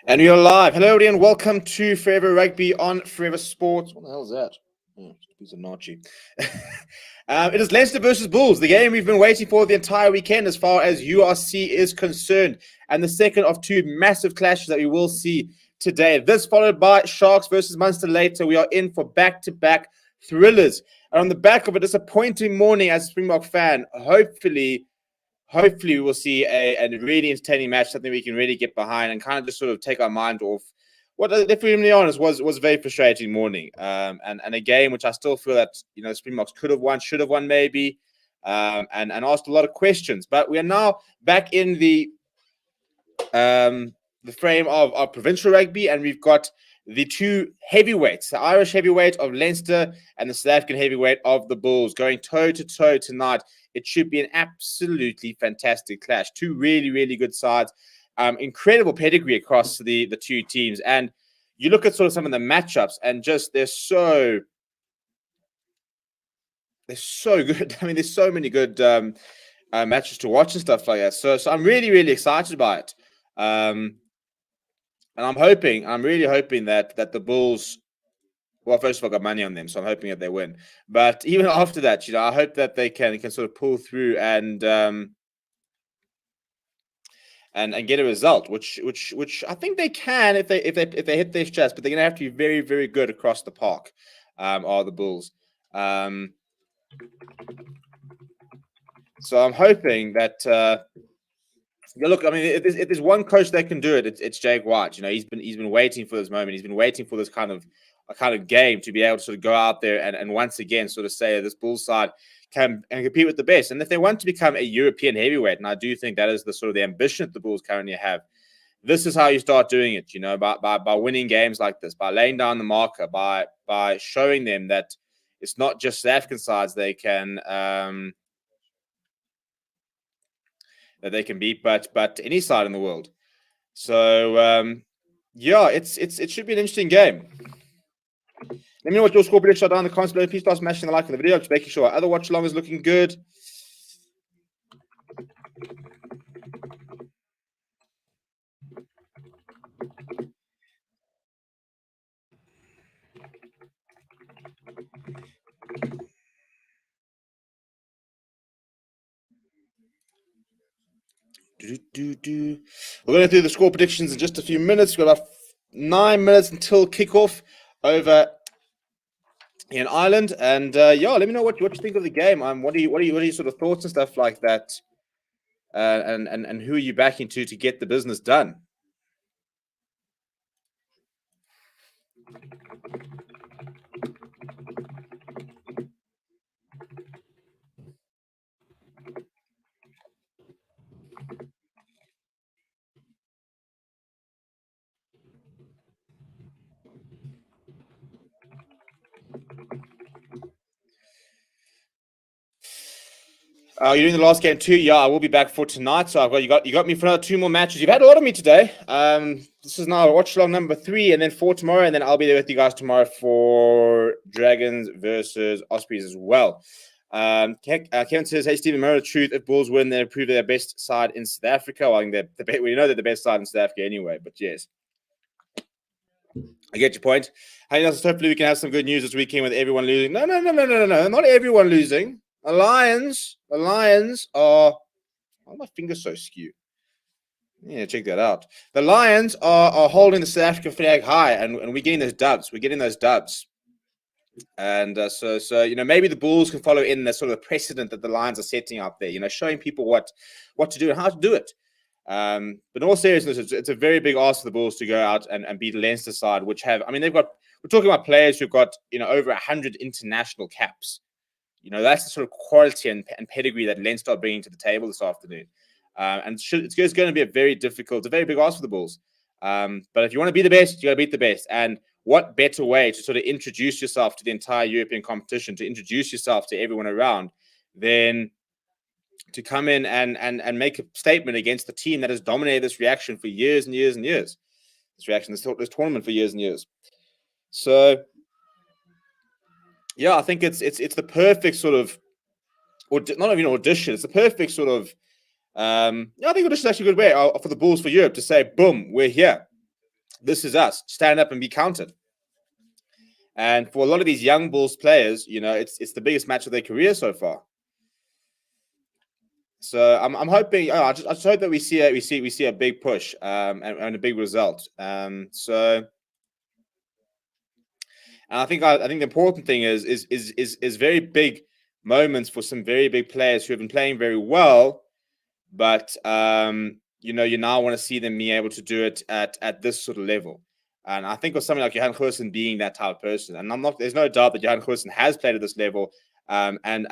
And we are live. Hello, everyone. Welcome to Forever Rugby on Forever Sports. What the hell is that? Oh, it's a piece of Nachi. It is Leinster versus Bulls, the game we've been waiting for the entire weekend as far as URC is concerned, and the second of two massive clashes that we will see today. This followed by Sharks versus Munster later. We are in for back-to-back thrillers. And on the back of a disappointing morning as a Springbok fan, hopefully we will see a really entertaining match, something we can really get behind and kind of just sort of take our mind off what, if we're really honest, was a very frustrating morning. And a game which I still feel that, Springboks could have won, should have won maybe, and asked a lot of questions. But we are now back in the frame of provincial rugby, and we've got the two heavyweights, the Irish heavyweight of Leinster and the South African heavyweight of the Bulls, going toe-to-toe tonight. It should be an absolutely fantastic clash. Two really, really good sides. Incredible pedigree across the two teams. And you look at sort of some of the matchups and just they're so good. I mean, there's so many good matches to watch and stuff like that. So I'm really, really excited by it. And I'm really hoping that the Bulls, well, first of all, I got money on them, so I'm hoping that they win. But even after that, I hope that they can sort of pull through and get a result, which I think they can if they hit their shots. But they're going to have to be very, very good across the park. Are the Bulls? So I'm hoping that. Look, I mean, if there's one coach that can do it, it's Jake White. He's been waiting for this moment. He's been waiting for this kind of game to be able to sort of go out there and once again sort of say this Bulls side can compete with the best. And if they want to become a European heavyweight, and I do think that is the sort of the ambition that the Bulls currently have, this is how you start doing it. By winning games like this, by laying down the marker, by showing them that it's not just South African sides they can. That they can beat, but any side in the world. So yeah, it should be an interesting game. Let me know what your score prediction are down in the comments below. Please start smashing the like on the video, just making sure our other watch along is looking good. We're going to do the score predictions in just a few minutes. We've got about 9 minutes until kickoff over in Ireland. And yeah, let me know what you think of the game. What are your sort of thoughts and stuff like that? And who are you backing to get the business done? You're doing the last game too. Yeah, I will be back for tonight. So you got me for another 2 more matches. You've had a lot of me today. This is now Watchalong number 3, and then 4 tomorrow, and then I'll be there with you guys tomorrow for Dragons versus Ospreys as well. Kevin says, "Hey Stephen, the truth. If Bulls win, they prove they're the best side in South Africa." Well, I think we know they're the best side in South Africa anyway. But yes, I get your point. Hey, hopefully we can have some good news this weekend with everyone losing. No, not everyone losing. The Lions are. Why are my fingers so skewed? Yeah, check that out. The Lions are holding the South African flag high, and we're getting those dubs. And so maybe the Bulls can follow in the sort of precedent that the Lions are setting out there. Showing people what to do and how to do it. But in all seriousness, it's a very big ask for the Bulls to go out and beat the Leinster side, which have. I mean, we're talking about players who've got over 100 international caps. That's the sort of quality and pedigree that Leinster are bringing to the table this afternoon. And it's going to be a very big ask for the Bulls. But if you want to be the best, you got to beat the best. And what better way to sort of introduce yourself to the entire European competition, to introduce yourself to everyone around, than to come in and make a statement against the team that has dominated this reaction for years and years and years. This tournament for years and years. So yeah, I think it's the perfect sort of, or not even audition. It's the perfect sort of. I think audition is actually a good way for the Bulls for Europe to say, "Boom, we're here." this is us. Stand up and be counted. And for a lot of these young Bulls players, it's the biggest match of their career so far. So I'm hoping. I just hope that we see a big push and a big result. And I think the important thing is very big moments for some very big players who have been playing very well, but you now want to see them be able to do it at this sort of level. And I think of something like Johan Goosen being that type of person. And there's no doubt that Johan Goosen has played at this level and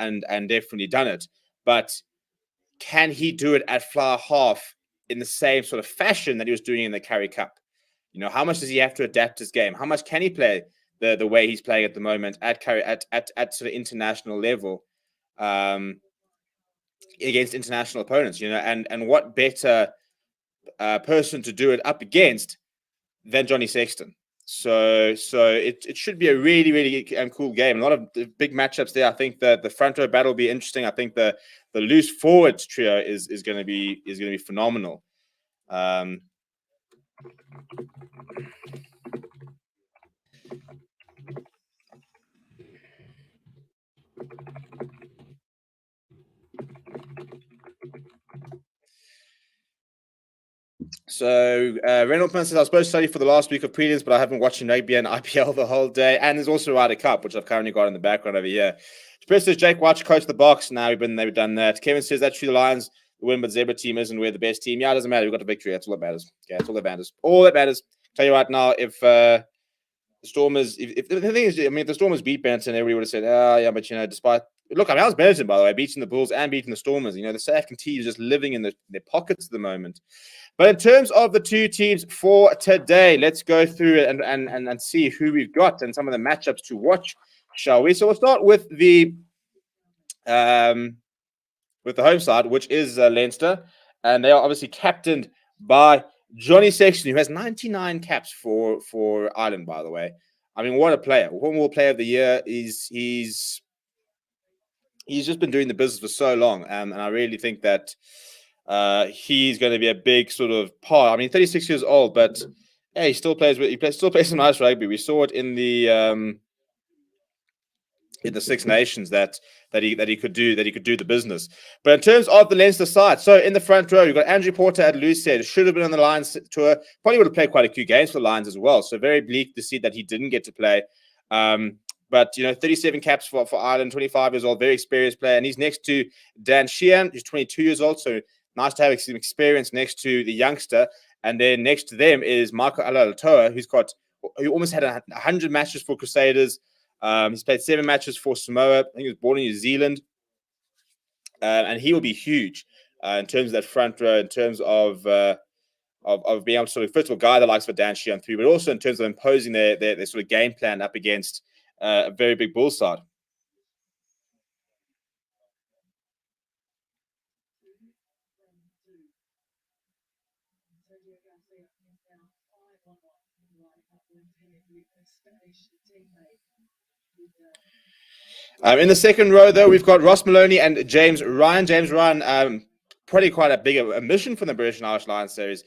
definitely done it. But can he do it at fly half in the same sort of fashion that he was doing in the Currie Cup? How much does he have to adapt his game? How much can he play the way he's playing at the moment at sort of international level against international opponents? And what better person to do it up against than Johnny Sexton? So it should be a really, really cool game. A lot of big matchups there. I think the front row battle will be interesting. I think the loose forward trio is going to be phenomenal. So Reynoldsman says, I was supposed to study for the last week of prelims, but I haven't watched rugby and IPL the whole day. And there's also Ryder Cup, which I've currently got in the background over here. Express says, Jake Watch coach the box. Now they've done that. Kevin says, that's true, the Lions win, but Zebra team isn't we're the best team. Yeah, it doesn't matter. We've got the victory. That's all that matters. Yeah, that's all that matters. All that matters. Tell you right now, if the Stormers, if the thing is, if the Stormers beat Benton, everybody would have said, yeah, but despite look, I was Benton, by the way, beating the Bulls and beating the Stormers. The South African team is just living in their pockets at the moment. But in terms of the two teams for today, let's go through it and see who we've got and some of the matchups to watch, shall we? So we'll start with the home side, which is Leinster, and they are obviously captained by Johnny Sexton, who has 99 caps for Ireland, by the way. I mean, what a player! One more player of the year. He's just been doing the business for so long, and I really think that he's going to be a big sort of part. I mean, 36 years old, but he still plays some nice rugby. We saw it in the Six Nations that he could do the business. But in terms of the Leinster side, so in the front row, you've got Andrew Porter at loose head. Should have been on the Lions tour. Probably would have played quite a few games for the Lions as well. So very bleak to see that he didn't get to play. But 37 caps for Ireland, 25 years old, very experienced player, and he's next to Dan Sheehan, who's 22 years old. So nice to have some experience next to the youngster. And then next to them is Michael Alatoa, who almost had 100 matches for Crusaders. He's played 7 matches for Samoa. I think he was born in New Zealand. And he will be huge in terms of that front row, in terms of being able to sort of, first of all, guide the likes of Dan Sheehan through, but also in terms of imposing their sort of game plan up against a very big bull side. In the second row, though, we've got Ross Maloney and James Ryan. James Ryan, probably quite a big omission from the British and Irish Lions series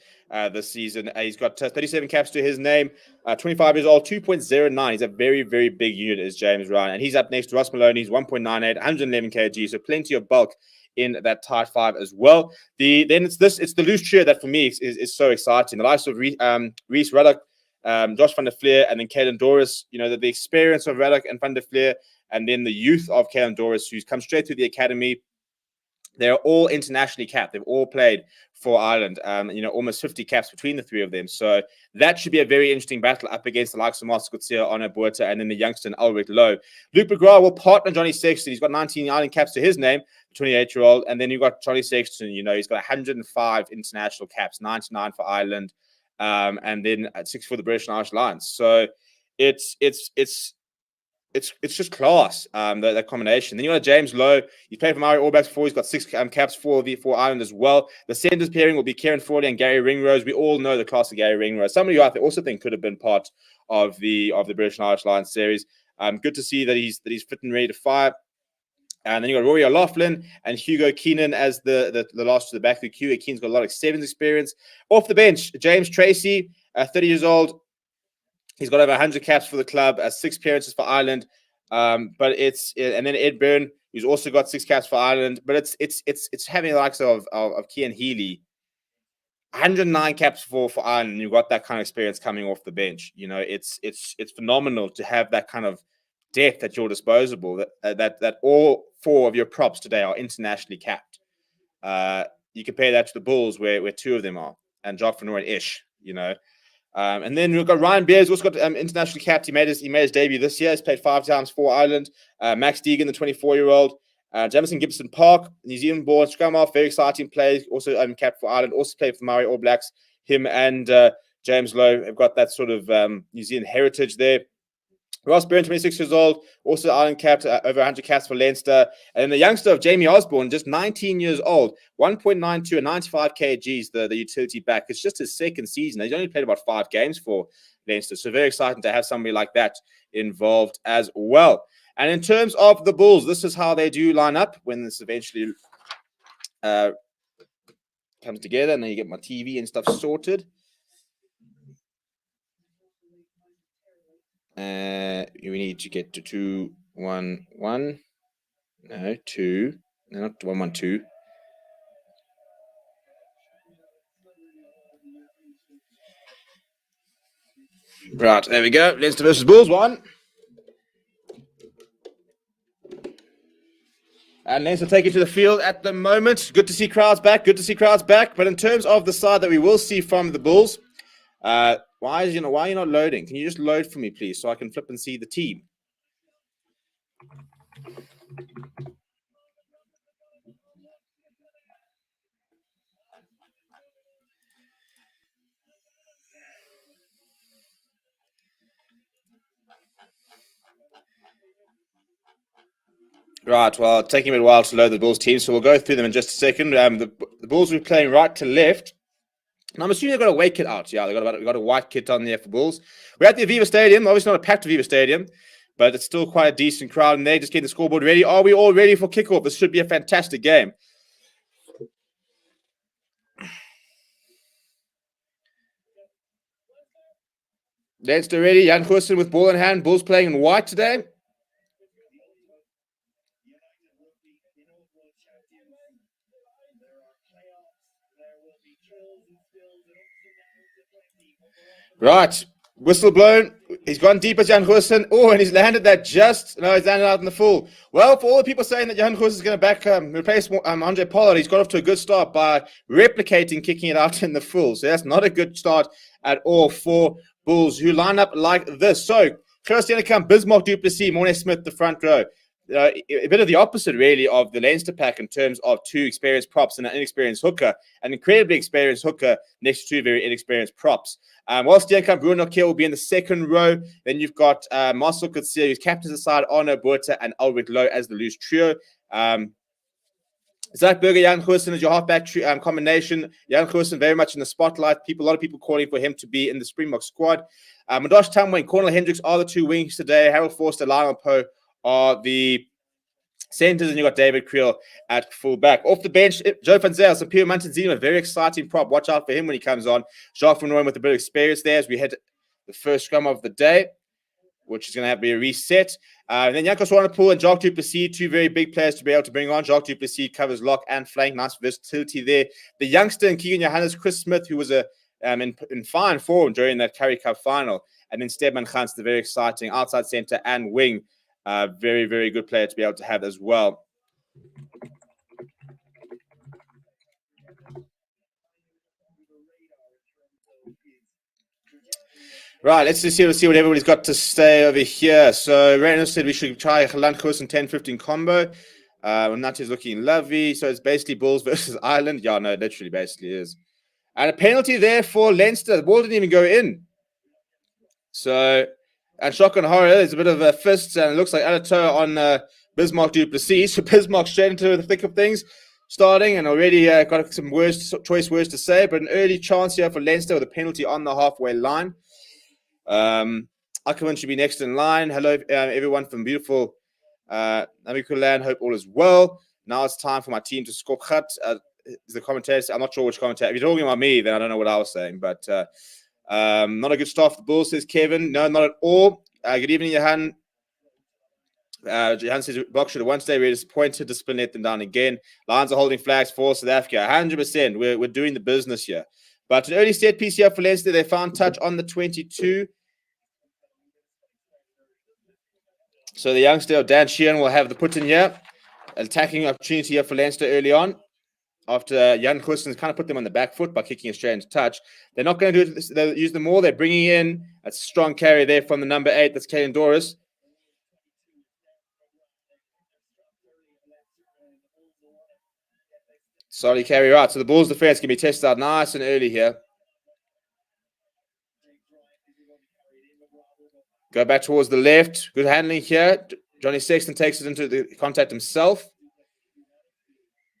this season. He's got 37 caps to his name, 25 years old, 2.09. He's a very, very big unit, is James Ryan. And he's up next to Ross Maloney. He's 1.98, 111 kg, so plenty of bulk in that tight 5 as well. Then it's the loose trio that for me is so exciting. The likes of Rhys Ruddock, Josh van der Fleer, and then Caelan Doris. The experience of Ruddock and van der Fleer, and then the youth of Caelan Doris, who's come straight through the academy. They're all internationally capped. They've all played for Ireland. Almost 50 caps between the three of them. So that should be a very interesting battle up against the likes of Marcus Coetzee, Arno Botha, and then the youngster Ulrich Lowe. Luke McGrath will partner Johnny Sexton. He's got 19 Ireland caps to his name, 28-year-old. And then you've got Johnny Sexton. He's got 105 international caps, 99 for Ireland, and then 6 for the British and Irish Lions. So it's just class, that combination. Then you got James Lowe. He played for Maori All Blacks before. He's got 6 caps for Ireland as well. The centers pairing will be Kieran Frawley and Gary Ringrose. We all know the class of Gary Ringrose. Somebody who I also think could have been part of the British and Irish Lions series. Good to see that he's fit and ready to fire. And then you got Rory O'Loughlin and Hugo Keenan as the last to the back. Hugo Keenan's got a lot of sevens experience. Off the bench, James Tracy At 30 years old, he's got over 100 caps for the club, 6 appearances for Ireland. And then Ed Byrne, who's also got 6 caps for Ireland. But it's having the likes of Cian Healy, 109 caps for Ireland. And you've got that kind of experience coming off the bench. It's phenomenal to have that kind of depth at your disposal. That all 4 of your props today are internationally capped. You compare that to the Bulls, where 2 of them are, and Jock Van Rooyen ish. And then we've got Ryan Beers, also got internationally capped. He made his debut this year. He's played 5 times for Ireland. Max Deegan, the 24-year-old. Jamison Gibson Park, New Zealand-born scrum half, very exciting play. Also capped for Ireland. Also played for the Maori All Blacks. Him and James Lowe have got that sort of New Zealand heritage there. Ross Byrne, 26 years old, also Ireland capped, over 100 caps for Leinster. And then the youngster of Jamie Osborne, just 19 years old, 1.92 and 95 kgs, the utility back. It's just his second season. He's only played about 5 games for Leinster. So very exciting to have somebody like that involved as well. And in terms of the Bulls, this is how they do line up when this eventually comes together. And then you get my TV and stuff sorted. We need to get to 2, 1, 1. No, 2. No, not 1, 1, 2. Right, there we go. Leinster versus Bulls, 1. And Leinster take it to the field at the moment. Good to see crowds back. But in terms of the side that we will see from the Bulls, why are you not loading? Can you just load for me, please, so I can flip and see the team? Right, well, it's taking a while to load the Bulls team, so we'll go through them in just a second. The Bulls will be playing right to left. And I'm assuming they've got a away kit out. Yeah, they've got a white kit on there for Bulls. We're at the Aviva Stadium. Obviously not a packed Aviva Stadium, but it's still quite a decent crowd. And they're just getting the scoreboard ready. Are we all ready for kickoff? This should be a fantastic game. Leinster ready. Jan Goosen with ball in hand. Bulls playing in white today. Right. Whistle blown. He's gone deep as Jan Goosen. Oh, and he's landed that just. No, he's landed out in the full. Well, for all the people saying that Jan Goosen is going to replace Andre Pollard, he's got off to a good start by replicating kicking it out in the full. So that's not a good start at all for Bulls, who line up like this. So, first in to come, Bismarck du Plessis, Morne Smith, the front row. A bit of the opposite, really, of the Leinster pack in terms of 2 experienced props and an inexperienced hooker, an incredibly experienced hooker next to 2 very inexperienced props. Whilst Steenkamp, Bruno Kiel will be in the second row. Then you've got Marcel Coetzee, who's captains aside, Arno Botha and Ulrich Lowe as the loose trio. Zach Berger, Jan Goosen is your halfback combination. Jan Goosen very much in the spotlight. A lot of people calling for him to be in the Springbok squad. Madosh Tamwe and Cornel Hendricks are the 2 wings today. Harold Forster, Lionel Poe are the centers, and you've got David Creel at fullback. Off the bench, Joe van Zyl, some Pierre Mantanzino, a very exciting prop. Watch out for him when he comes on. Jacques Van Rooyen with a bit of experience there as we head the first scrum of the day, which is going to have to be a reset. And then Jaco Swanepoel and Jacques du Plessis, 2 very big players to be able to bring on. Jacques du Plessis covers lock and flank. Nice versatility there. The youngster in Keegan Johannes, Chris Smith, who was in fine form during that Currie Cup final. And then Stedman Gans, the very exciting outside center and wing. Very, very good player to be able to have as well. Right, let's just see what everybody's got to say over here. So Reynolds said we should try a Landkoos and 10-15 combo. Nat is looking lovely. So it's basically Bulls versus Ireland. Yeah, no, literally basically is. And a penalty there for Leinster. The ball didn't even go in. So, and shock and horror, there's a bit of a fist, and it looks like Alatoa on Bismarck du Plessis. So Bismarck straight into the thick of things, starting, and already got some choice words to say, but an early chance here for Leinster with a penalty on the halfway line. Ackerman should be next in line. Hello, everyone from beautiful Namikuland. Hope all is well. Now it's time for my team to score. The commentator, I'm not sure which commentator. If you're talking about me, then I don't know what I was saying, but Not a good start for the Bulls, says Kevin. No, not at all. Good evening, Johan. Johan says Box should have won today. We're disappointed. Discipline let them down again. Lions are holding flags for South Africa. 100%. We're doing the business here. But an early set piece here for Leinster. They found touch on the 22. So the youngster, Dan Sheehan, will have the put in here. Attacking opportunity here for Leinster early on. After Jan Goossens kind of put them on the back foot by kicking a straight into touch. They're not going to do it. They'll use them all. They're bringing in a strong carry there from the number 8. That's Caden Doris. Solid carry, right. So the Bulls defense can be tested out nice and early here. Go back towards the left. Good handling here. Johnny Sexton takes it into the contact himself.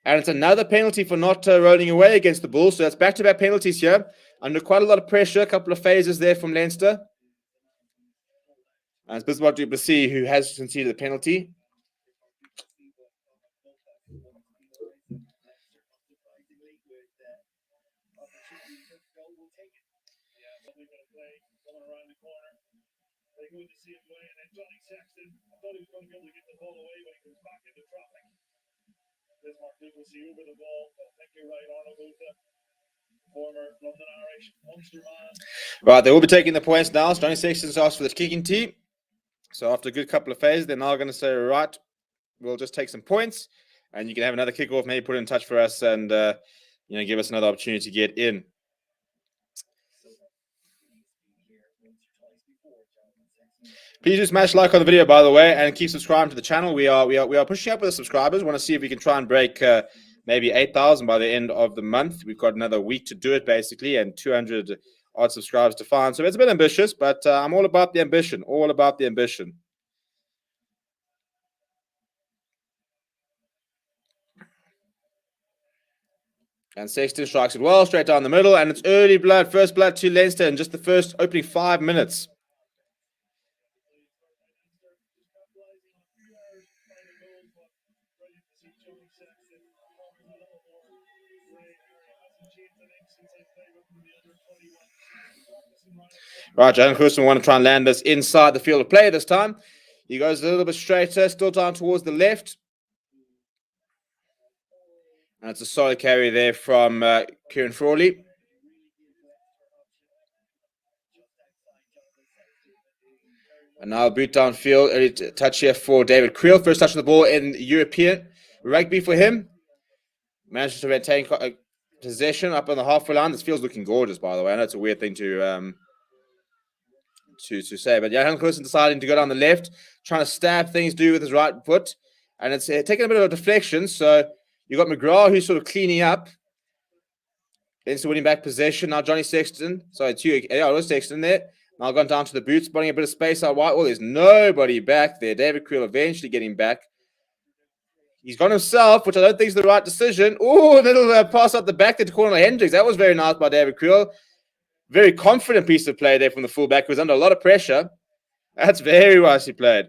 And it's another penalty for not rolling away against the Bulls. So that's back-to-back penalties here. Under quite a lot of pressure. A couple of phases there from Leinster. And it's Bismarck du Plessis who has conceded the penalty. Right, they will be taking the points now. Johnny Sexton's asked for the kicking team. So after a good couple of phases, they're now going to say, right, we'll just take some points, and you can have another kickoff, maybe put it in touch for us, and give us another opportunity to get in. Please do smash like on the video, by the way, and keep subscribing to the channel. We are pushing up with the subscribers. We want to see if we can try and break maybe 8,000 by the end of the month. We've got another week to do it, basically, and 200 odd subscribers to find. So it's a bit ambitious, but I'm all about the ambition. All about the ambition. And Sexton strikes it well, straight down the middle, and it's early blood, first blood to Leinster in just the first opening 5 minutes. Right, Jan Goossens want to try and land this inside the field of play this time. He goes a little bit straighter, still down towards the left. And it's a solid carry there from Kieran Frawley. And now a boot downfield, early touch here for David Creel. First touch of the ball in European rugby for him. Managed to maintain possession up on the halfway line. This field's looking gorgeous, by the way. I know it's a weird thing to say, but Johan Goossens deciding to go down the left, trying to stab things, do with his right foot, and it's taking a bit of a deflection. So you got McGrath who's sort of cleaning up, into winning back possession. Now Johnny Sexton, it was Sexton there. Now gone down to the boot, spotting a bit of space out wide. Oh, there's nobody back there. David Creel eventually getting back. He's gone himself, which I don't think is the right decision. Oh, a little pass up the back there to Cornel Hendricks. That was very nice by David Creel. Very confident piece of play there from the fullback, who was under a lot of pressure. That's very nicely played.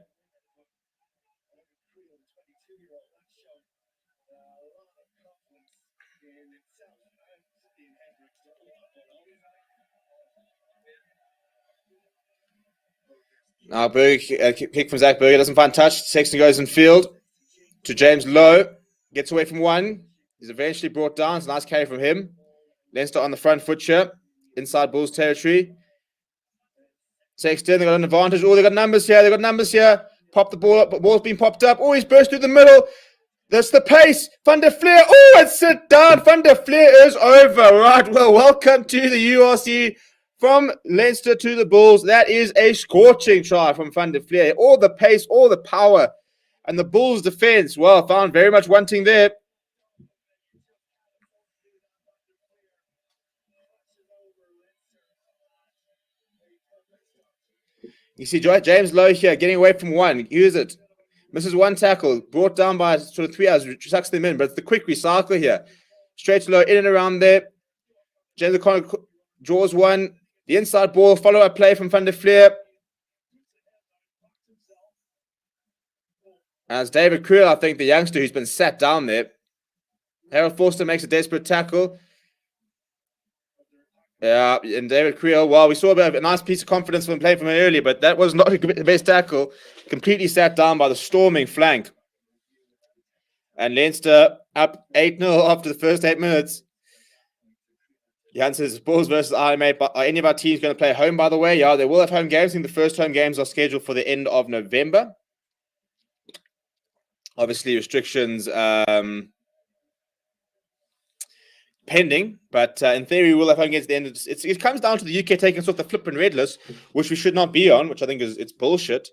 Now Berger, kick from Zach Berger, doesn't find touch. Sexton goes in field to James Lowe. Gets away from one. He's eventually brought down. It's a nice carry from him. Leinster on the front foot here. Inside Bulls territory. Sexton, they got an advantage. Oh, they got numbers here. They got numbers here. Pop the ball up. But ball's been popped up. Oh, he's burst through the middle. That's the pace. Van der Fleer. Oh, and sit down. Van der Fleer is over. Right. Well, welcome to the URC. From Leinster to the Bulls. That is a scorching try from Van der Fleer. All the pace, all the power. And the Bulls defense, well, found very much wanting there. You see James Lowe here getting away from one. Use it. Misses one tackle. Brought down by sort of 3 hours. Sucks them in. But it's the quick recycle here. Straight to Lowe. In and around there. James O'Connor draws one. The inside ball. Follow-up play from Van der Fleer. As David Creel, I think, the youngster who's been sat down there. Harold Forster makes a desperate tackle. Yeah, and David Creel, well, we saw a nice piece of confidence when playing from him earlier, but that was not the best tackle. Completely sat down by the storming flank. And Leinster up 8-0 after the first 8 minutes. Jan says, Bulls versus IMA, but are any of our teams going to play home, by the way? Yeah, they will have home games. I think the first home games are scheduled for the end of November. Obviously, restrictions pending, but in theory, we'll have home games at the end. It comes down to the UK taking us off the flipping red list, which we should not be on, which I think it's bullshit.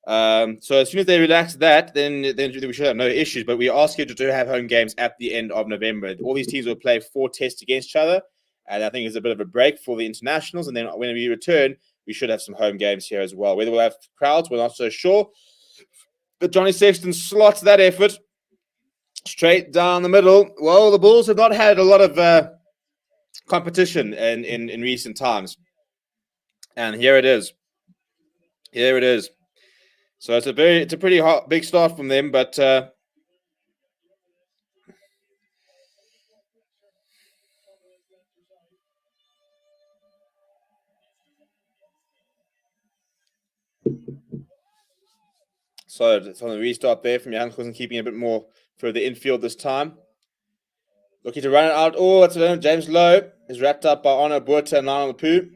So as soon as they relax that, then we should have no issues. But we are scheduled to have home games at the end of November. All these teams will play 4 tests against each other, and I think it's a bit of a break for the internationals. And then when we return, we should have some home games here as well. Whether we'll have crowds, we're not so sure. But Johnny Sexton slots that effort straight down the middle. Well, the Bulls have not had a lot of competition in recent times, and here it is. Here it is. So it's a pretty big start from them, but so it's on the restart there from Jan Goosen, keeping a bit more further infield this time. Looking to run it out. Oh, that's it. James Lowe is wrapped up by Honor Buerta and Nana Mapu.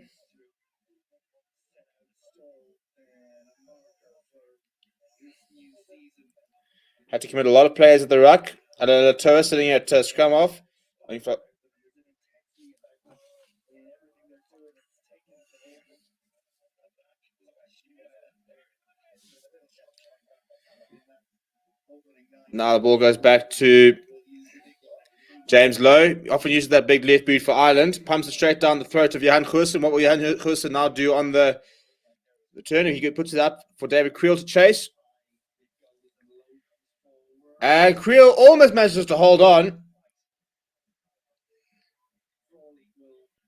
Had to commit a lot of players at the ruck. And Latoa sitting at scrum off. Now the ball goes back to James Lowe. Often uses that big left boot for Ireland. Pumps it straight down the throat of Johan Goosen. What will Johan Goosen now do on the return? He puts it up for David Creel to chase. And Creel almost manages to hold on.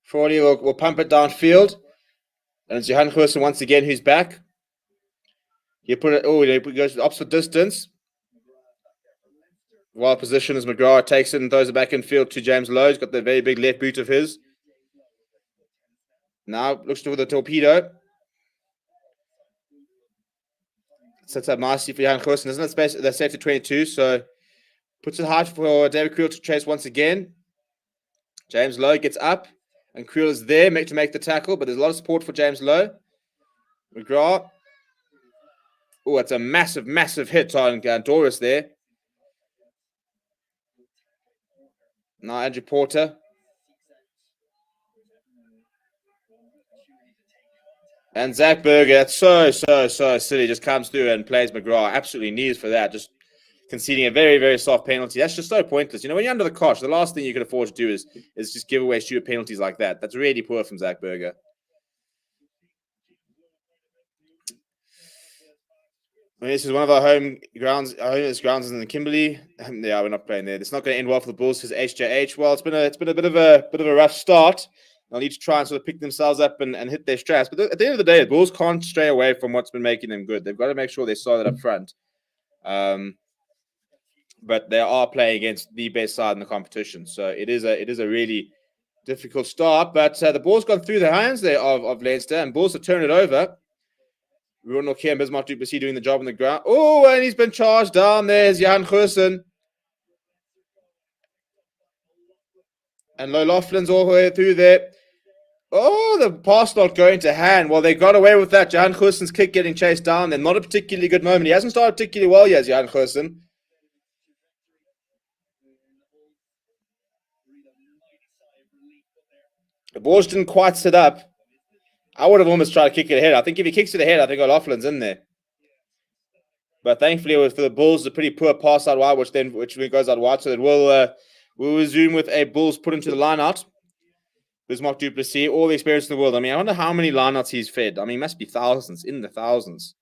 Frawley will pump it downfield. And it's Johan Goosen once again who's back. He put it, he goes to the opposite distance. Well positioned as McGrath takes it and throws it back in field to James Lowe. He's got the very big left boot of his. Now looks for the torpedo. Sets up nicely for Johan Goosen. Isn't that space? They're safe to 22, so puts it hard for David Creel to chase once again. James Lowe gets up, and Creel is there to make the tackle, but there's a lot of support for James Lowe. McGrath. Oh, it's a massive, massive hit on Doris there. Now Andrew Porter. And Zach Berger, that's so silly, just comes through and plays McGrath. Absolutely needs for that, just conceding a very, very soft penalty. That's just so pointless. When you're under the cosh, the last thing you can afford to do is just give away stupid penalties like that. That's really poor from Zach Berger. This is one of our home grounds. Our home grounds is in the Kimberley. Yeah, we're not playing there. It's not going to end well for the Bulls because HJH. Well, it's been a bit of a rough start. They'll need to try and sort of pick themselves up and hit their straps. But at the end of the day, the Bulls can't stray away from what's been making them good. They've got to make sure they're solid up front. But they are playing against the best side in the competition. So it is a really difficult start. But the ball's gone through the hands there of Leinster, and Bulls have turned it over. Ronald Key and Bismarck du Plessis doing the job on the ground. Oh, and he's been charged down. There's Johan Goosen. And Low-Laughlin's all the way through there. Oh, the pass not going to hand. Well, they got away with that. Johan Goosen's kick getting chased down. Then not a particularly good moment. He hasn't started particularly well yet, Johan Goosen. The balls didn't quite sit up. I would have almost tried to kick it ahead. I think if he kicks it ahead, I think O'Loughlin's in there. But thankfully, for the Bulls, a pretty poor pass out wide, which goes out wide. So that we'll resume with a Bulls put into the line out. Bismarck du Plessis, all the experience in the world. I mean, I wonder how many lineouts he's fed. I mean, it must be thousands, in the thousands.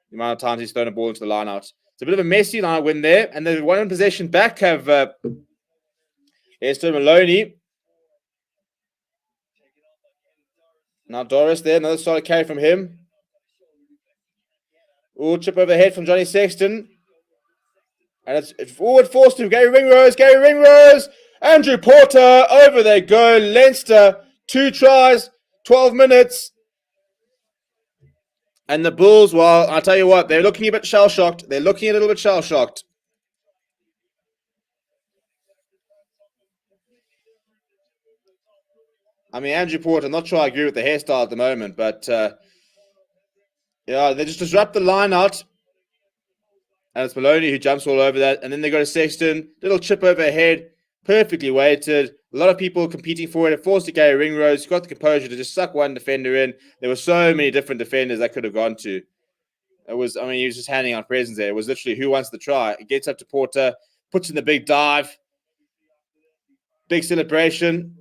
The amount of times he's thrown a ball into the lineout. It's a bit of a messy line win there. And the one in possession back have Esther Maloney. Now Doris there, another solid carry from him. Oh, chip overhead from Johnny Sexton. And it's forward forced to Gary Ringrose. Andrew Porter, over they go. Leinster 2 tries, 12 minutes. And the Bulls, well, I'll tell you what, they're looking a bit shell-shocked. They're looking a little bit shell-shocked. I mean, Andrew Porter, I'm not sure I agree with the hairstyle at the moment, but yeah, they just disrupt the line out. And it's Maloney who jumps all over that. And then they go to Sexton, little chip overhead, perfectly weighted. A lot of people competing for it. It forced to Gary Ringrose. He's got the composure to just suck one defender in. There were so many different defenders that could have gone to. It was, I mean, he was just handing out presents there. It was literally who wants to try. It gets up to Porter, puts in the big dive, big celebration.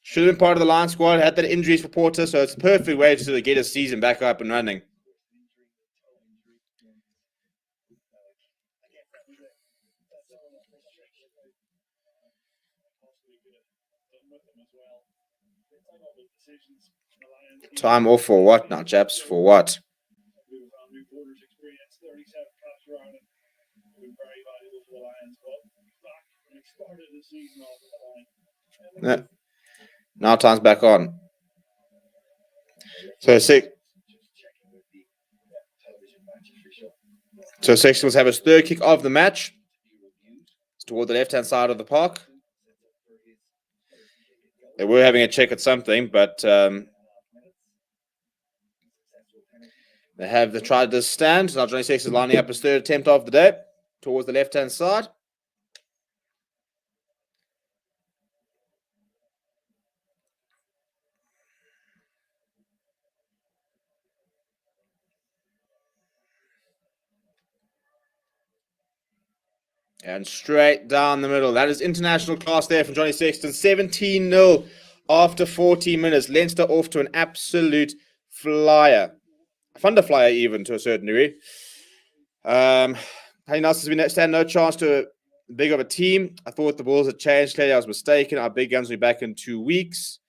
Should have been part of the line squad, had that injuries for Porter, so it's a perfect way to sort of get his season back up and running. Time off for what now, chaps? For what? Yeah. Now time's back on. So Sexton will have his third kick of the match. It's toward the left-hand side of the park. They were having a check at something, but they have tried to stand. Now Johnny Sexton is lining up his third attempt of the day towards the left-hand side. And straight down the middle. That is international class there from Johnny Sexton. 17-0 after 14 minutes. Leinster off to an absolute flyer. A thunder flyer even to a certain degree. Paddy Nelson's been stand no chance to a big of a team. I thought the Bulls had changed. Clearly I was mistaken. Our big guns will be back in 2 weeks.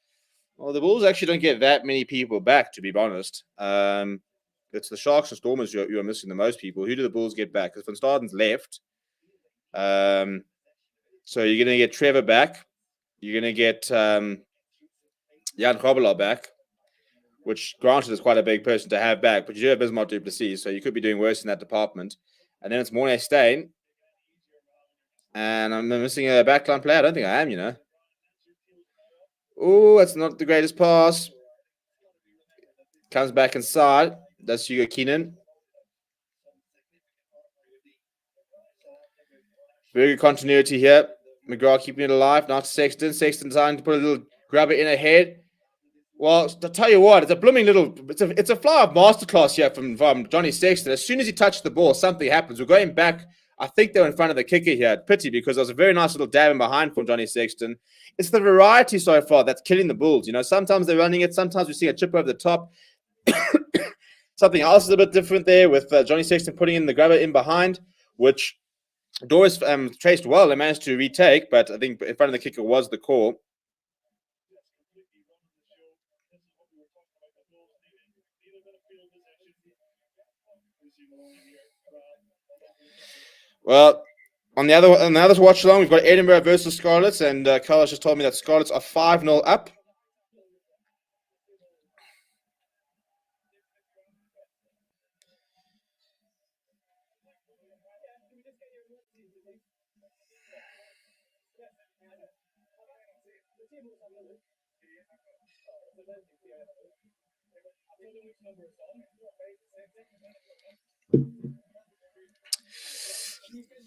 Well, the Bulls actually don't get that many people back, to be honest. It's the Sharks and Stormers who are missing the most people. Who do the Bulls get back? Because Van Staden's left. So you're going to get Trevor back. You're going to get Jan Grobbelaar back, which granted is quite a big person to have back, but you do have Bismarck du Plessis, so you could be doing worse in that department. And then it's Mornay Steyn. And I'm missing a backline player. I don't think I am, you know. Oh, that's not the greatest pass. Comes back inside. That's Hugo Keenan. Very good continuity here. McGrath keeping it alive. Now to Sexton. Sexton trying to put a little grabber in ahead. Well, to tell you what, it's a blooming little. It's a fly-off masterclass here from Johnny Sexton. As soon as he touched the ball, something happens. We're going back. I think they were in front of the kicker here. Pity, because there was a very nice little dab in behind from Johnny Sexton. It's the variety so far that's killing the Bulls. You know, sometimes they're running it. Sometimes we see a chip over the top. Something else is a bit different there with Johnny Sexton putting in the grabber in behind, which Doris traced well and managed to retake, but I think in front of the kicker was the call. Well, on the other watch along, we've got Edinburgh versus Scarlets, and Carlos just told me that Scarlets are 5-0 up.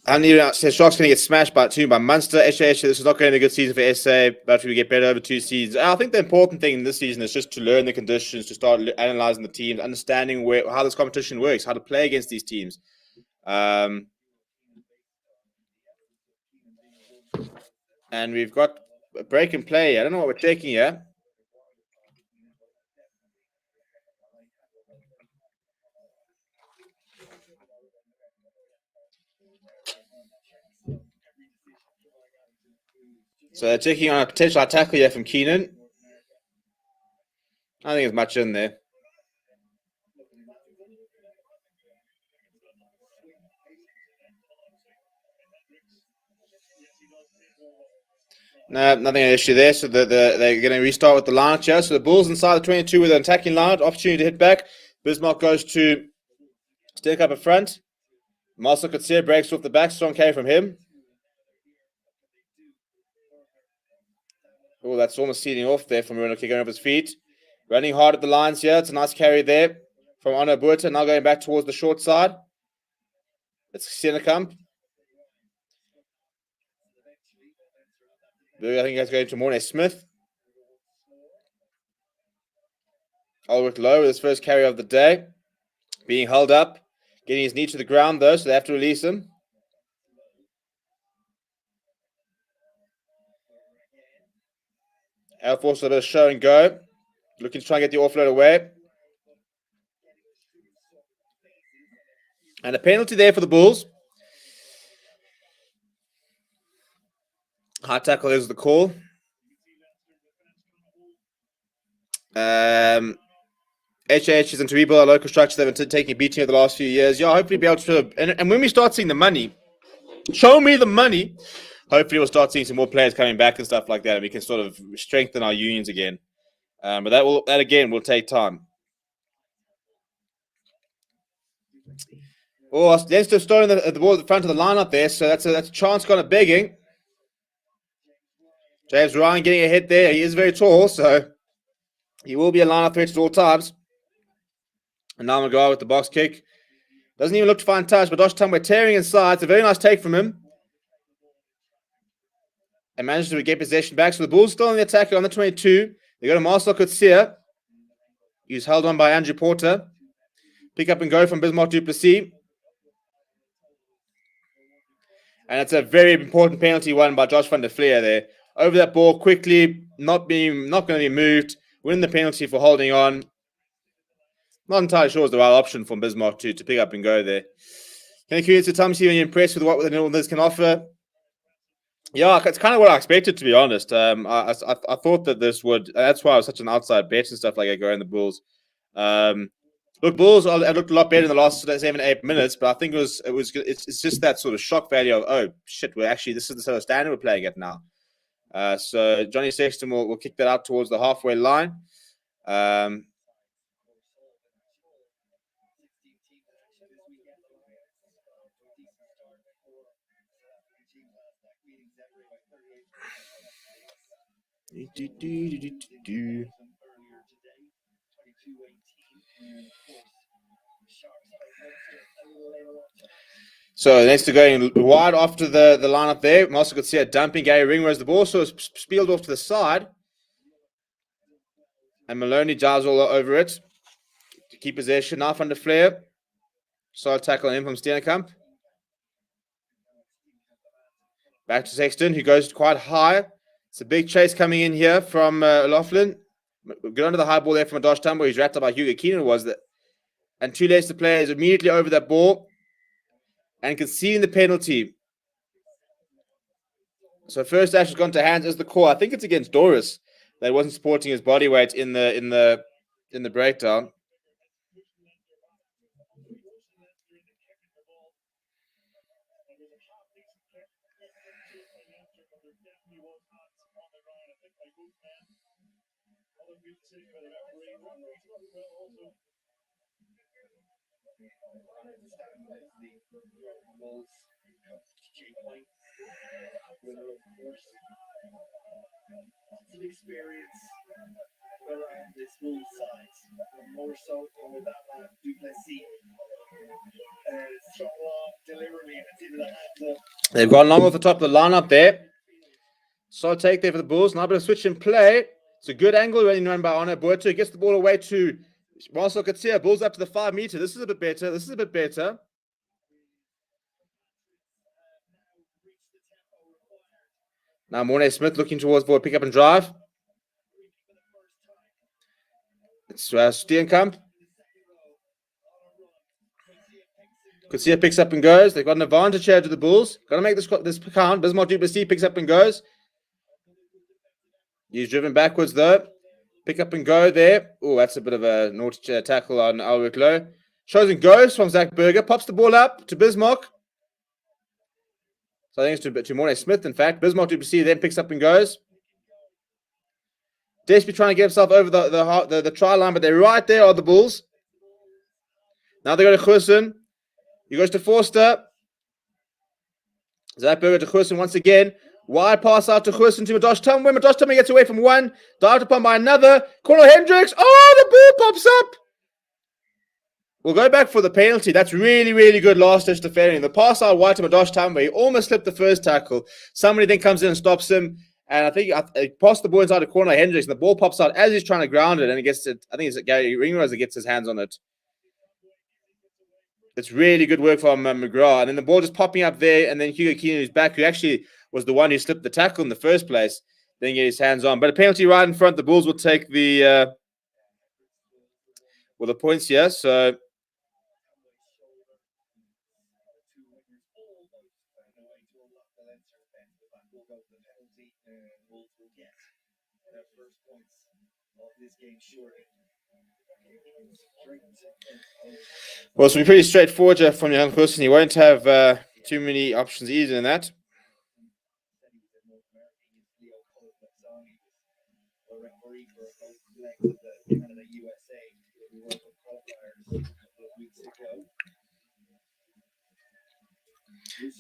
And Sharks going to get smashed by Munster. This is not going to be a good season for SA, but we get better over 2 seasons. I think the important thing this season is just to learn the conditions, to start analyzing the teams, understanding how this competition works, how to play against these teams. And we've got a break and play. I don't know what we're checking here. So they're checking on a potential tackle here from Keenan. I don't think there's much in there. No, nothing an issue there. So they're going to restart with the line here. So the Bulls inside the 22 with an attacking line. Opportunity to hit back. Bismarck goes to stick up in front. Marcel Coetzee breaks off the back. Strong carry from him. Oh, that's almost sealing off there from Bruno kicking over his feet. Running hard at the lines here. It's a nice carry there from Arno Buerta. Now going back towards the short side. It's Steenkamp. I think that's going to Mornay Smith. Ulrich Lowe with his first carry of the day. Being held up. Getting his knee to the ground though, so they have to release him. Air Force a bit of show and go. Looking to try and get the offload away. And a penalty there for the Bulls. High tackle is the call. HH is into rebuild our local structures. They've been taking a beating over the last few years. Yeah, hopefully be able to. And when we start seeing the money, show me the money. Hopefully we'll start seeing some more players coming back and stuff like that, and we can sort of strengthen our unions again. But that again will take time. Oh, Leinster storing the ball at the front of the lineup there, so that's a chance kind of begging. James Ryan getting a hit there. He is very tall, so he will be a line-up threat at all times. And now Maguire with the box kick. Doesn't even look to find touch, but Josh Tumwe tearing inside. It's a very nice take from him. And manages to get possession back. So the Bulls still on the attack on the 22. They go to Marcel Coetzee. He's held on by Andrew Porter. Pick up and go from Bismarck du Plessis. And it's a very important penalty won by Josh van der Fleer there. Over that ball quickly, not going to be moved. Win the penalty for holding on. Not entirely sure it's the right option from Bismarck to pick up and go there. Can you curious to tell me when you're impressed with what the Northerners can offer? Yeah, it's kind of what I expected, to be honest. I thought that this would. That's why I was such an outside bet and stuff like that going the Bulls. Look, Bulls looked a lot better in the last 7-8 minutes, but I think it's just that sort of shock value of, oh shit, this is the sort of standard we're playing at now. So Johnny Sexton will kick that out towards the halfway line. So next to going wide after the lineup there. Marcel Coetzee dumping Gary Ringrose. The ball sort of spilled off to the side. And Maloney dives all over it to keep possession. Now van der Fleer. Solid tackle on him from Steenkamp. Back to Sexton, who goes quite high. It's a big chase coming in here from Laughlin. Good under the high ball there from Adosh Tambo. He's wrapped up by Hugo Keenan, was that. And two Leicester players immediately over that ball and conceding the penalty. So first dash has gone to hands as the call. I think it's against Doris that wasn't supporting his body weight in the breakdown. Experience around this Wolves side, more so with that man du Plessis. Strong delivery into the hand. They've gone long off the top of the lineup there. So take there for the Bulls. Now a bit of switch in play. It's a good angle running run by Arno Buerta. Gets the ball away to Marcel Coetzee. Bulls up to the 5 meter. This is a bit better. Now Mornay Smith looking towards forward, pick up and drive. It's Steenkamp. Coetzee picks up and goes. They've got an advantage here to the Bulls. Got to make this count. Bismarck du Plessis picks up and goes. He's driven backwards though. Pick up and go there. Oh, that's a bit of a naughty tackle on Ulrich Lowe. Shows and goes from Zach Berger. Pops the ball up to Bismarck. So I think it's to Mornay Smith, in fact. Bismarck Duplessis then picks up and goes. Desperately trying to get himself over the try line, but they're right there are the Bulls. Now they go to Goosen. He goes to Forster. Zapberger to Goosen once again. Wide pass out to Goosen to Madosh Tumway. Madosh Tumway gets away from one. Dived upon by another. Cornel Hendricks. Oh, the ball pops up. We'll go back for the penalty. That's really, really good last-ditch defending. The pass out wide to Madosh Tumway. He almost slipped the first tackle. Somebody then comes in and stops him. And I think he passed the ball inside the corner of Hendricks, and the ball pops out as he's trying to ground it, and he gets it. I think it's Gary Ringrose that gets his hands on it. It's really good work from McGrath. And then the ball just popping up there, and then Hugo Keenan, who's back, who actually was the one who slipped the tackle in the first place, then get his hands on. But a penalty right in front. The Bulls will take the points here. So well, so it'll be pretty straightforward from Jan Goosen. He won't have too many options easier than that.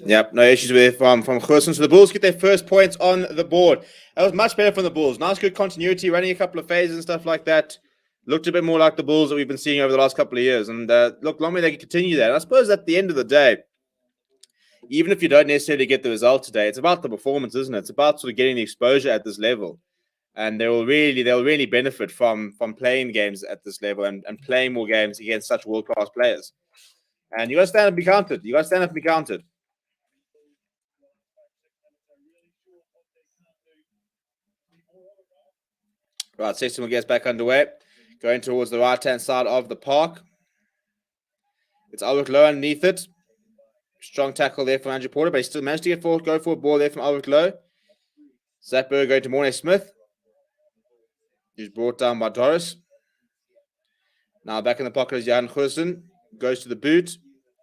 Yep, no issues with from Goosen. So the Bulls get their first points on the board. That was much better from the Bulls. Nice, good continuity, running a couple of phases and stuff like that. Looked a bit more like the Bulls that we've been seeing over the last couple of years. And look, long may they can continue that. And I suppose at the end of the day, even if you don't necessarily get the result today, it's about the performance, isn't it? It's about sort of getting the exposure at this level. And they'll really benefit from playing games at this level and playing more games against such world-class players. And you got to stand up and be counted. You got to stand up and be counted. Right, Sexton will get us back underway. Going towards the right-hand side of the park. It's Albert Lowe underneath it. Strong tackle there from Andrew Porter, but he still managed to go for a ball there from Albert Lowe. Zapberger going to Mornay Smith, who's brought down by Doris. Now back in the pocket is Jan Goosen. Goes to the boot.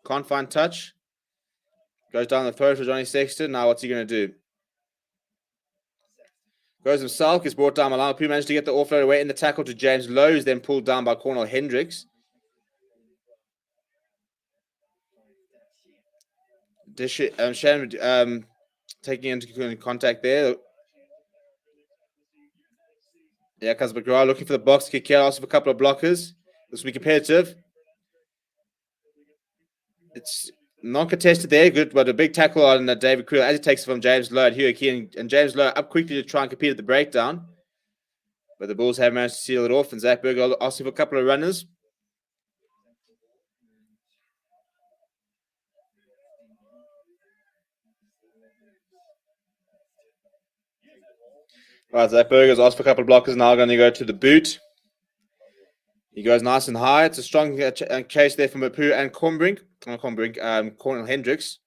Can't find touch. Goes down the throat for Johnny Sexton. Now what's he going to do? Goes himself, gets brought down by Lamapu, managed to get the offload away in the tackle to James Lowe, who's then pulled down by Cornel Hendricks. Shannon taking into contact there. Yeah, because McGrath looking for the box kick here, also for a couple of blockers. This will be competitive. It's non-contested there, good, but a big tackle on David Creel as he takes it from James Lowe and Hugo Keane. And James Lowe up quickly to try and compete at the breakdown. But the Bulls have managed to seal it off, and Zapberger asking for a couple of runners. Right, Zapberger's asked for a couple of blockers, now going to go to the boot. He goes nice and high. It's a strong chase there from Mapu and Cornel Hendricks.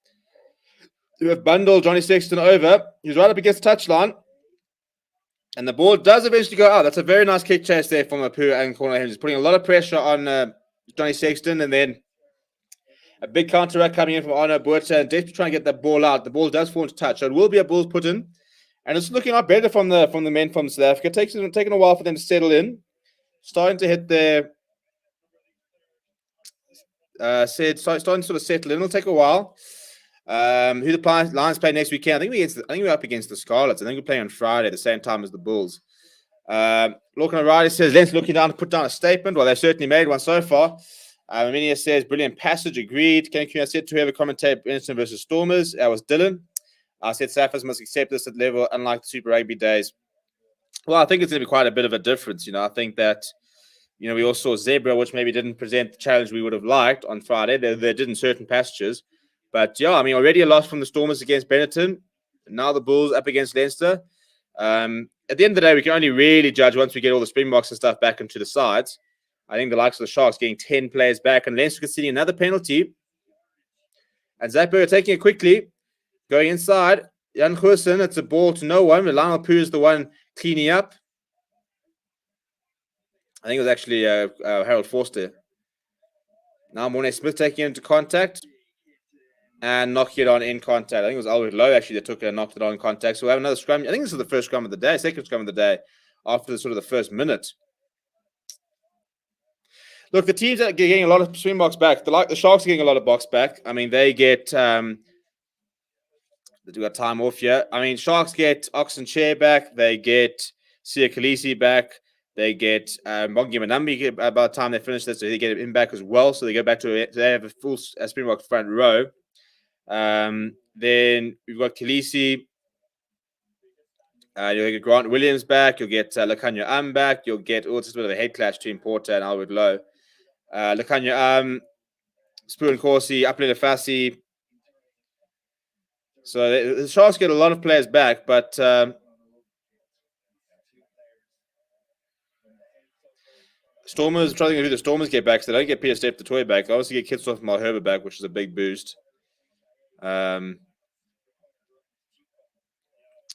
We have bundled Johnny Sexton over. He's right up against the touchline. And the ball does eventually go out. That's a very nice kick chase there from Mapu and Cornel Hendricks, putting a lot of pressure on Johnny Sexton. And then a big counter-attack coming in from Arno Buerta and desperately trying to get that ball out. The ball does fall into touch. So it will be a Bulls put in. And it's looking a lot better from the men from South Africa. It's taken a while for them to settle in. Starting to hit their starting to sort of settle in. It'll take a while. Who the Lions play next weekend? I think we're up against the Scarlets. I think we're playing on Friday at the same time as the Bulls. Looking at Riley says Lens looking down to put down a statement. Well, they've certainly made one so far. Minia says brilliant passage, agreed. Ken Kuhn said to whoever commentated Innocent versus Stormers. That was Dylan. I said Saffers must accept this at level, unlike the Super Rugby days. Well, I think it's going to be quite a bit of a difference. I think that, we all saw Zebra, which maybe didn't present the challenge we would have liked on Friday. They did in certain passages. But, yeah, already a loss from the Stormers against Benetton. Now the Bulls up against Leinster. At the end of the day, we can only really judge once we get all the Springboks and stuff back into the sides. I think the likes of the Sharks getting 10 players back, and Leinster conceding another penalty. And Zapberger taking it quickly, going inside. Jan Goosen, it's a ball to no one. Lionel Pooh is the one cleaning up. I think it was actually Harold Forster. Now Mornay Smith taking into contact. and knock it on in contact. I think it was Albert Lowe actually that took it and knocked it on in contact. So we'll have another scrum. I think this is the first scrum of the day, second scrum of the day, after the first minute. Look, the teams that are getting a lot of Springboks back, the Sharks are getting a lot of box back. I mean, they get they got time off here. I mean, Sharks get Oxen Chair back. They get Sia Khaleesi back. They get Bongi Manambi by the time they finish this, so they get him back as well. So they go back to they have a full Springbok front row. Then we've got Khaleesi. You'll get Grant Williams back. You'll get Lekanya back. You'll get it's a bit of a head clash between Porter and Albert Lowe. Lekanya Spoon Corsi, Apple Fassi. So the Sharks get a lot of players back, but Stormers, trying to think who the Stormers get back, so they don't get Peter Step the Toy back. They obviously get Kitsoff and Malherbe back, which is a big boost.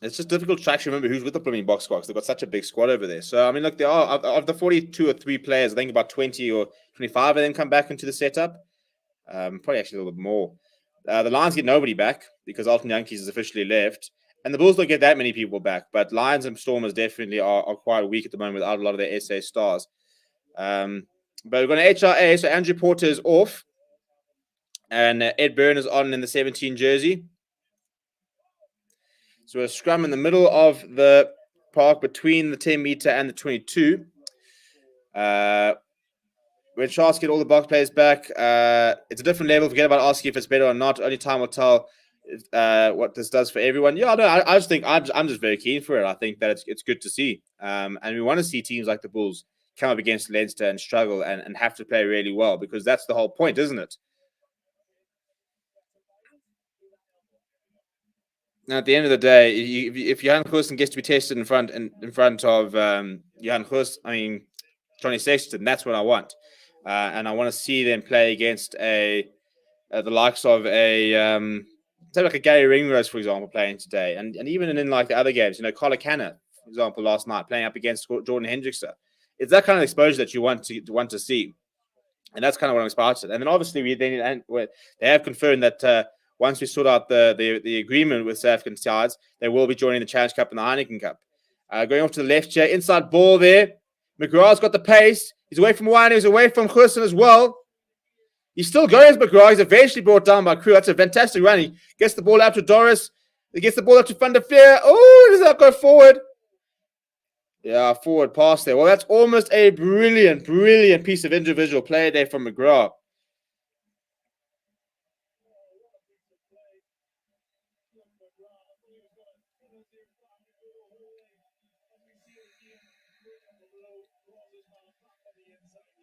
It's just difficult to actually remember who's with the blooming Box Squawks. They've got such a big squad over there. So, I mean, look, there are, of the 42 or 3 players, I think about 20 or 25 of them come back into the setup. Probably actually a little bit more. The Lions get nobody back because Alton Yankees has officially left. And the Bulls don't get that many people back. But Lions and Stormers definitely are quite weak at the moment without a lot of their SA stars. But we're going to HRA. So Andrew Porter is off. And Ed Byrne is on in the 17 jersey. So a scrum in the middle of the park between the 10 meter and the 22. When Sharks get all the box players back, it's a different level. Forget about asking if it's better or not. Only time will tell what this does for everyone. Yeah, no, I just think I'm just very keen for it. I think that it's good to see. And we want to see teams like the Bulls come up against Leinster and struggle and have to play really well, because that's the whole point, isn't it? Now, at the end of the day, if Johan Goosen gets to be tested in front of Johan Goos, I mean, Johnny Sexton, that's what I want. And I want to see them play against the likes of say like a Gary Ringrose, for example, playing today. And even in like the other games, Carla Canna, for example, last night, playing up against Jordan Hendrickson. It's that kind of exposure that you want to see. And that's kind of what I'm excited. And then obviously they have confirmed that once we sort out the agreement with South African sides, they will be joining the Challenge Cup and the Heineken Cup. Going off to the left here, inside ball there. McGrath's got the pace. He's away from Wine. He's away from Goosen as well. He's still going as McGrath. He's eventually brought down by Crew. That's a fantastic run. He gets the ball out to Doris. He gets the ball up to Van der Fleer. Oh, does that go forward? Yeah, forward pass there. Well, that's almost a brilliant piece of individual play there from McGrath.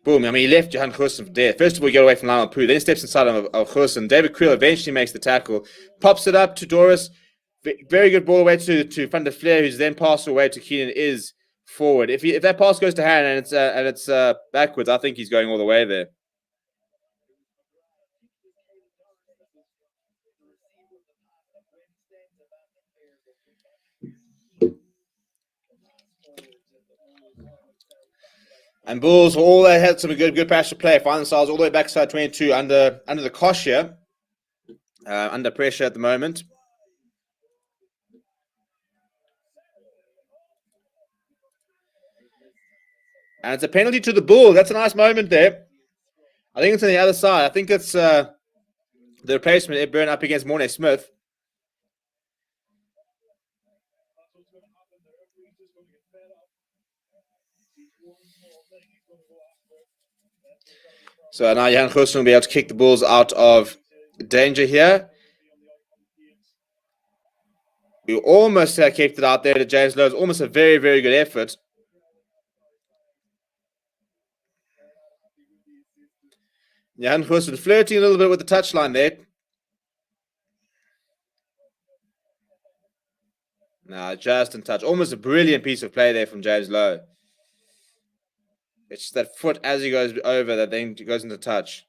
Boom. I mean, he left Johan Goosen there. First of all, he got away from Lionel Pooh. Then he steps inside of Goosen. David Creel eventually makes the tackle. Pops it up to Doris. Very good ball away to Van der Fleer, who's then passed away to Keenan is forward. If that pass goes to hand and it's backwards, I think he's going all the way there. And Bulls, all they had some good pass to play, find themselves all the way backside 22 under the cosh here, under pressure at the moment. And it's a penalty to the Bulls. That's a nice moment there. I think it's on the other side. I think it's the replacement, Ed Byrne up against Mornay Smith. So now Johan Goosen will be able to kick the Bulls out of danger here. We almost kept it out there to James Lowe. It's almost a very good effort. Johan Goosen flirting a little bit with the touchline there. No, just in touch. Almost a brilliant piece of play there from James Lowe. It's just that foot as he goes over that then goes into touch.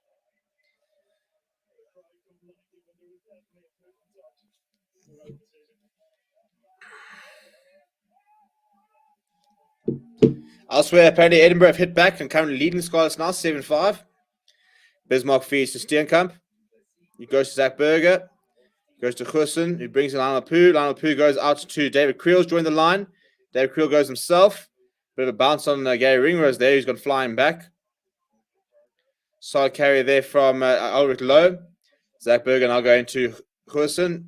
Elsewhere, apparently Edinburgh have hit back and currently leading the Scarlets now 7-5. Bismarck feeds to Steenkamp. He goes to Zach Berger. Goes to Goosen, who brings in Lionel Poo. Lionel Poo goes out to David Creel's joined the line. David Creel goes himself. Bit of a bounce on Gary Ringrose there. He's gone flying back. Solid carry there from Ulrich Lowe. Zach Berger now going to Goosen.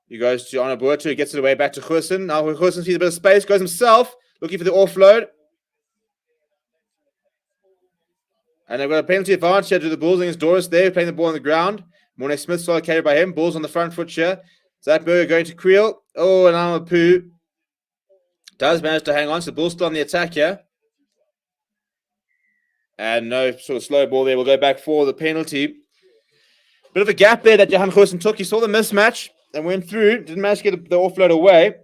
He goes to Onabuertu. He gets it away back to Goosen. Now Goosen sees a bit of space. Goes himself. Looking for the offload. And they've got a penalty advantage here to the Bulls against Doris there, playing the ball on the ground. Mornay Smith, solid carry by him. Bulls on the front foot here. Zach Berger going to Creel. Oh, and Amapu does manage to hang on. So Bulls still on the attack here. And no sort of slow ball there. We'll go back for the penalty. Bit of a gap there that Johan Goosen took. He saw the mismatch and went through. Didn't manage to get the offload away.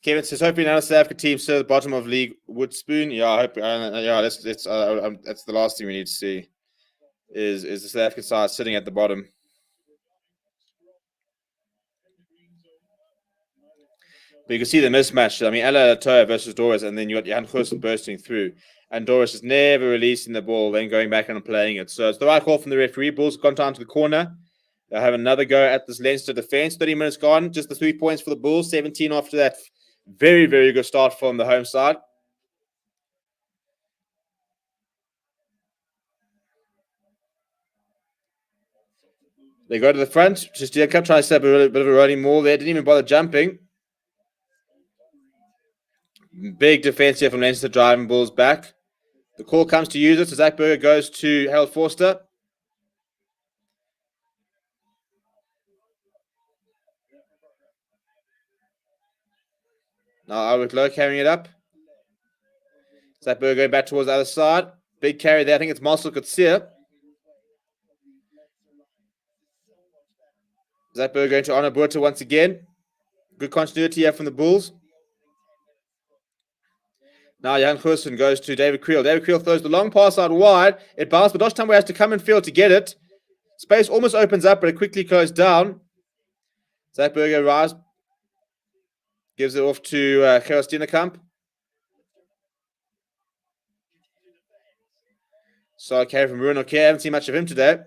Kevin says, hopefully now the South Africa team still at the bottom of League Woodspoon. Yeah, I hope. That's the last thing we need to see. Is the South African side sitting at the bottom. But you can see the mismatch. I mean, Ella Toa versus Doris, and then you got Johan Goosen bursting through. And Doris is never releasing the ball, then going back and playing it. So it's the right call from the referee. Bulls have gone down to the corner. They'll have another go at this Leinster defense. 30 minutes gone. Just the 3 points for the Bulls. 17 after that. Very, very good start from the home side. They go to the front. Just Cup trying to set up a bit of a running maul there. Didn't even bother jumping. Big defense here from Leinster driving Bulls back. The call comes to use it. So Zach Berger goes to Harold Forster. Now Ulrich Lowe carrying it up. Zach Berger going back towards the other side. Big carry there. I think it's Marcel Kutsia. Zach Berger going to Onabuertu once again. Good continuity here from the Bulls. Now Johan Goosen goes to David Creel. David Creel throws the long pass out wide. It bounced, but Dosh Tamwe has to come and field to get it. Space almost opens up, but it quickly closed down. Zach Berger rise. Gives it off to Gerard Steenekamp. So carry from Ruben O'Keefe. Haven't seen much of him today.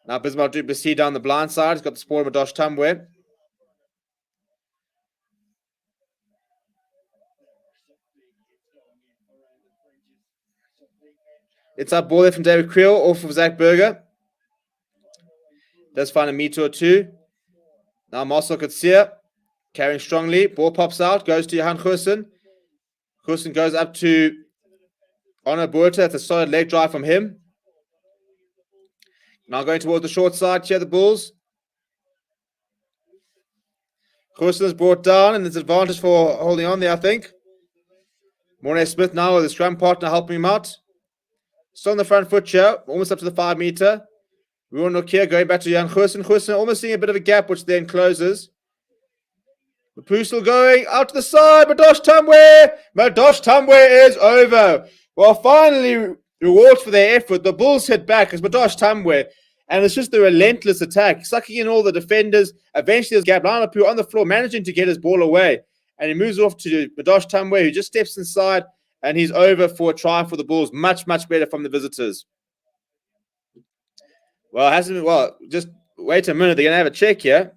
Now Bismarck du Plessis down the blind side. He's got the spoil of Dosh Tamwe. It's up ball there from David Creel, off of Zach Berger. Does find a meter or two. Now Marcel Kutsia carrying strongly. Ball pops out, goes to Johan Goosen. Goosen goes up to Onabuertu. That's a solid leg drive from him. Now going towards the short side here, the Bulls. Goosen is brought down, and there's advantage for holding on there, I think. Mornay Smith now with his scrum partner helping him out. Still on the front foot here, almost up to the 5 meter. Ruben O'Keefe going back to Johan Goosen. Goosen almost seeing a bit of a gap, which then closes. Mapu still going out to the side. Madosh Tamwe is over. Well, finally, rewards for their effort. The Bulls hit back as Madosh Tamwe, and it's just the relentless attack, sucking in all the defenders. Eventually, there's Gablana Mapu on the floor, managing to get his ball away, and he moves off to Madosh Tamwe, who just steps inside. And he's over for a try for the Bulls. Much, much better from the visitors. Well, just wait a minute. They're going to have a check here.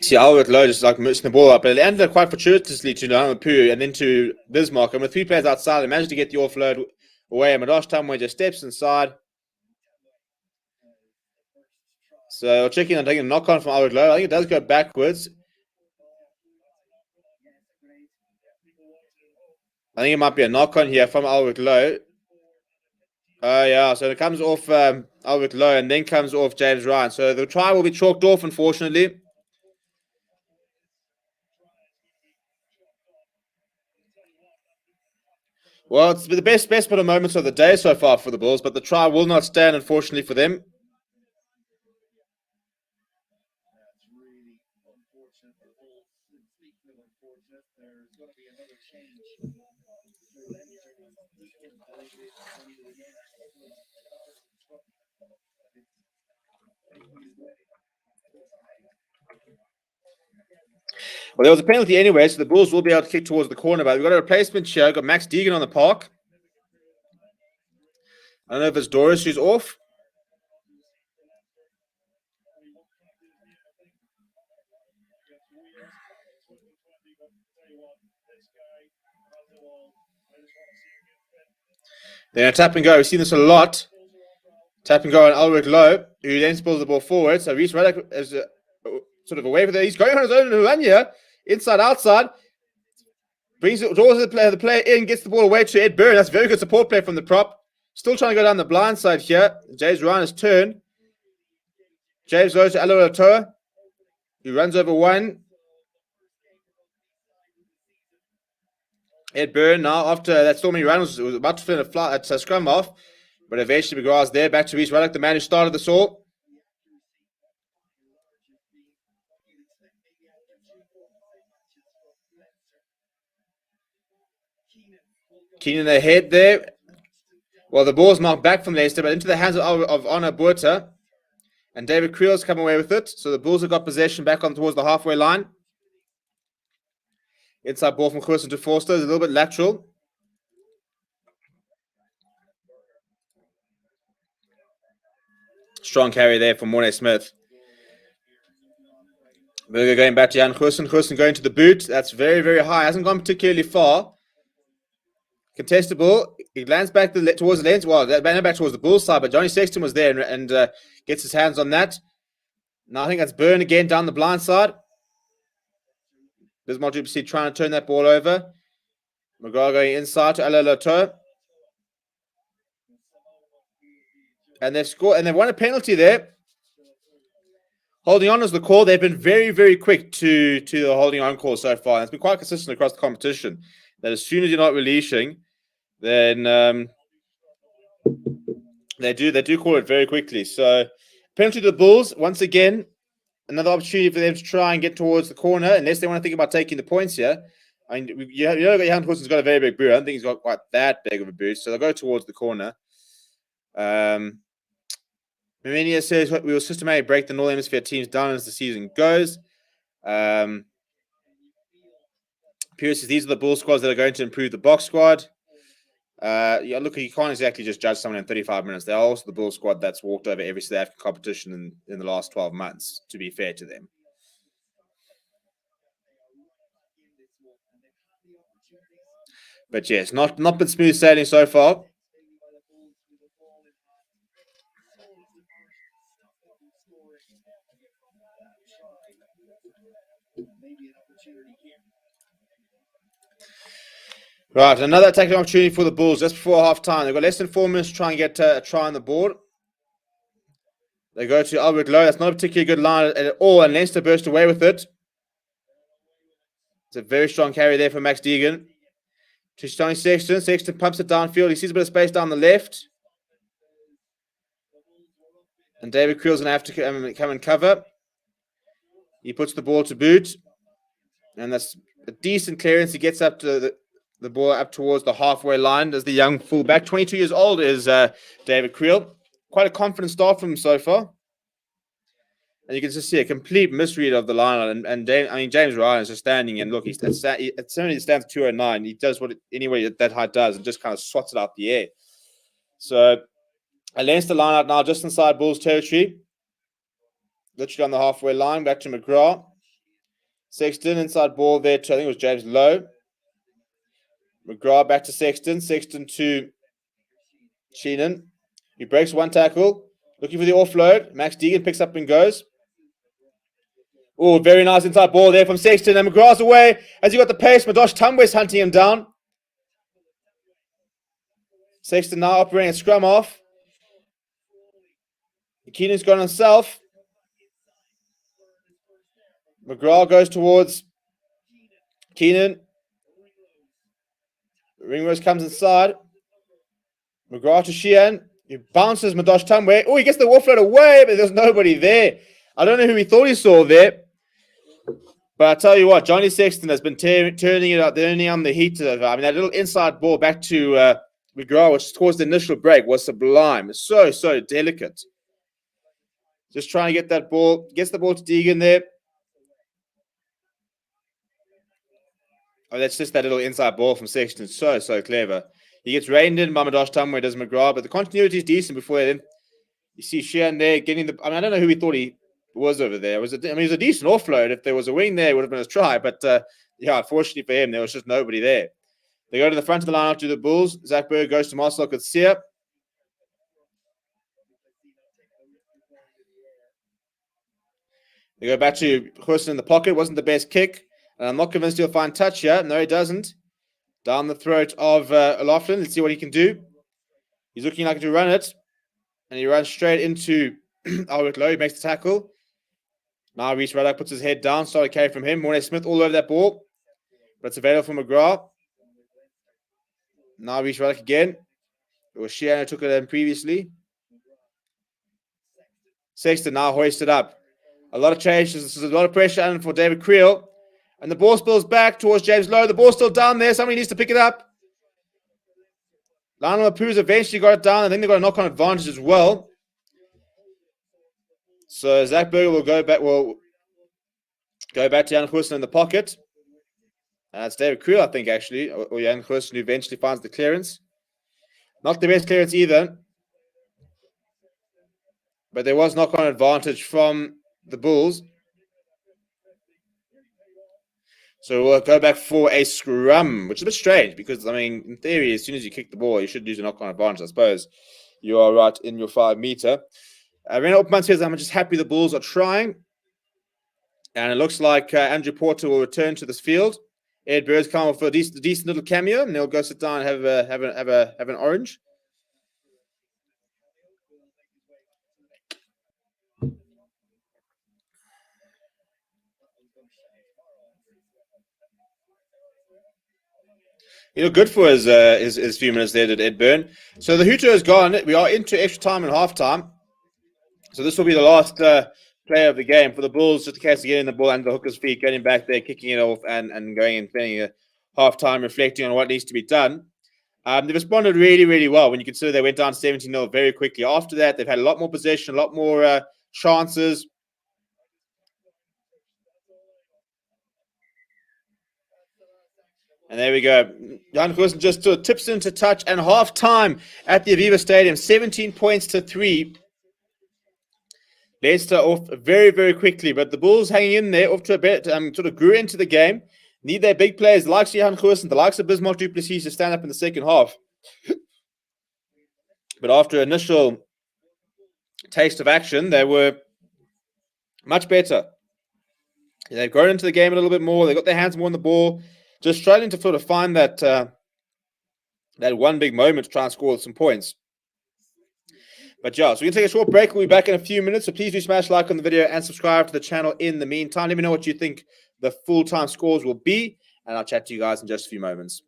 See, Albert Lowe just like missing the ball up, but it ended up quite fortuitously to Namapu and then to Bismarck. And with 3 players outside, they managed to get the offload away. And Madosh Tamwe just steps inside. So checking on taking a knock on from Albert Lowe. I think it does go backwards. I think it might be a knock on here from Albert Lowe. Yeah, so it comes off Albert Lowe and then comes off James Ryan. So the try will be chalked off, unfortunately. Well, it's the best bit of moments of the day so far for the Bulls, but the try will not stand, unfortunately, for them. Well, there was a penalty anyway, so the Bulls will be able to kick towards the corner. But we've got a replacement here. We've got Max Deegan on the park. I don't know if it's Doris who's off. Then a tap and go. We've seen this a lot. Tap and go on Ulrich Lowe, who then spills the ball forward. So Reece Ruddock is sort of away from there. He's going on his own run here. Inside, outside. Draws the player in, gets the ball away to Ed Byrne. That's very good support play from the prop. Still trying to go down the blind side here. James Ryan's turn. James goes to Aloratoa, who runs over one. Ed Byrne now, after that stormy run, was about to finish a scrum off, but eventually McGrath's there. Back to Reece Ruddock, the man who started this all. Keenan ahead there. Well, the ball's knocked back from Leicester, but into the hands of Anna Buerta. And David Creel's come away with it. So the Bulls have got possession back on towards the halfway line. Inside ball from Khurston to Forster is a little bit lateral. Strong carry there from Mornay Smith. Berger going back to Jan Khurston. Khurston going to the boot. That's very, very high. Hasn't gone particularly far. Contestable. He lands back towards the lens. Well, that ran back towards the Bulls side, but Johnny Sexton was there and gets his hands on that. Now I think that's Byrne again down the blind side. Bismarck Duplessis trying to turn that ball over. McGrath going inside to Aloratoa. And they've scored, and they've won a penalty there. Holding on is the call. They've been very, very quick to the holding on call so far. And it's been quite consistent across the competition. That as soon as you're not releasing, then they do call it very quickly. So penalty to the Bulls. Once again, another opportunity for them to try and get towards the corner, unless they want to think about taking the points here. I mean, Johan Hudson's got a very big boot. I don't think he's got quite that big of a boot, so they'll go towards the corner. Mimenia says we will systematically break the Northern Hemisphere teams down as the season goes. Pierce says these are the Bull squads that are going to improve the box squad. Yeah, look, you can't exactly just judge someone in 35 minutes. They're also the Bull squad that's walked over every South African competition in the last 12 months, to be fair to them. But yes, not been smooth sailing so far. Right, another attacking opportunity for the Bulls just before half time. They've got less than 4 minutes to try and get a try on the board. They go to Albert Lowe. That's not a particularly good line at all, and Leinster burst away with it. It's a very strong carry there for Max Deegan. To Johnny Sexton. Sexton pumps it downfield. He sees a bit of space down the left. And David Creel's going to have to come and cover. He puts the ball to boot. And that's a decent clearance. He gets up to the ball up towards the halfway line as the young fullback. 22 years old is David Creel. Quite a confident start from him so far. And you can just see a complete misread of the line. And James Ryan is just standing and look, it certainly stands 209. He does what anybody at that height does and just kind of swats it out the air. So a Leinster line out now just inside Bulls territory. Literally on the halfway line. Back to McGrath. Sexton inside ball there to, I think it was James Lowe. McGrath back to Sexton. Sexton to Sheenan. He breaks one tackle. Looking for the offload. Max Deegan picks up and goes. Oh, very nice inside ball there from Sexton. And McGrath's away. Has he got the pace? Madosh Tumwe's hunting him down. Sexton now operating a scrum off. Keenan's gone himself. McGrath goes towards Keenan. Ringrose comes inside. McGrath to Sheehan. He bounces Madosh Tumwe. Oh, he gets the offload away, but there's nobody there. I don't know who he thought he saw there. But I tell you what, Johnny Sexton has been turning it up, turning on the heat. I mean, that little inside ball back to McGrath, which caused the initial break, was sublime. So delicate. Just trying to get that ball, gets the ball to Deegan there. Oh, that's just that little inside ball from Sexton. So clever. He gets reined in by Madosh Tamwe, does McGrath, but the continuity is decent before then. You see Sheehan there getting the. I mean, I don't know who he thought he was over there. It was a decent offload. If there was a wing there, it would have been a try. But yeah, unfortunately for him, there was just nobody there. They go to the front of the line after the Bulls. Zach Berg goes to Marcel Kutsia. They go back to Hussen in the pocket. Wasn't the best kick. And I'm not convinced he'll find touch here. No, he doesn't. Down the throat of O'Loughlin. Let's see what he can do. He's looking like to run it. And he runs straight into Albert Lowe. He makes the tackle. Now Reece Ruddock puts his head down. Started carry from him. Mornay Smith all over that ball. But it's available for McGrath. Now Reece Ruddock again. It was Sheehan who took it in previously. Sexton now hoisted up. A lot of changes. This is a lot of pressure on for David Creel. And the ball spills back towards James Lowe. The ball's still down there. Somebody needs to pick it up. Lionel Mapu's eventually got it down. I think they've got a knock-on advantage as well. So Zach Berger will go back to Jan Hussen in the pocket. It's David Creel, I think, actually. Or Jan Hussen who eventually finds the clearance. Not the best clearance either. But there was knock-on advantage from the Bulls. So we'll go back for a scrum, which is a bit strange because, I mean, in theory, as soon as you kick the ball, you should lose a knock-on advantage. I suppose you are right in your 5 meter. René Opman says, I'm just happy the Bulls are trying. And it looks like Andrew Porter will return to this field. Ed Bird's come for a decent little cameo, and they'll go sit down and have an orange. Good for his few minutes there, did Ed Byrne. So the Hooter is gone. We are into extra time and halftime. So this will be the last play of the game for the Bulls, just in case of getting the ball under the hooker's feet, getting back there, kicking it off, and going and spending a halftime reflecting on what needs to be done. They responded really, really well when you consider they went down 17-0 very quickly. After that, they've had a lot more possession, a lot more chances. And there we go. Jan Hussen just tips into touch and half-time at the Aviva Stadium, 17 points to 3. Leinster off very, very quickly, but the Bulls hanging in there off to a bit, sort of grew into the game. Need their big players, the likes of Jan Hussen, the likes of Bismarck du Plessis to stand up in the second half. But after initial taste of action, they were much better. They've grown into the game a little bit more. They got their hands more on the ball. Just struggling to sort of find that one big moment to try and score some points. But yeah, so we're going to take a short break. We'll be back in a few minutes. So please do smash like on the video and subscribe to the channel in the meantime. Let me know what you think the full-time scores will be. And I'll chat to you guys in just a few moments.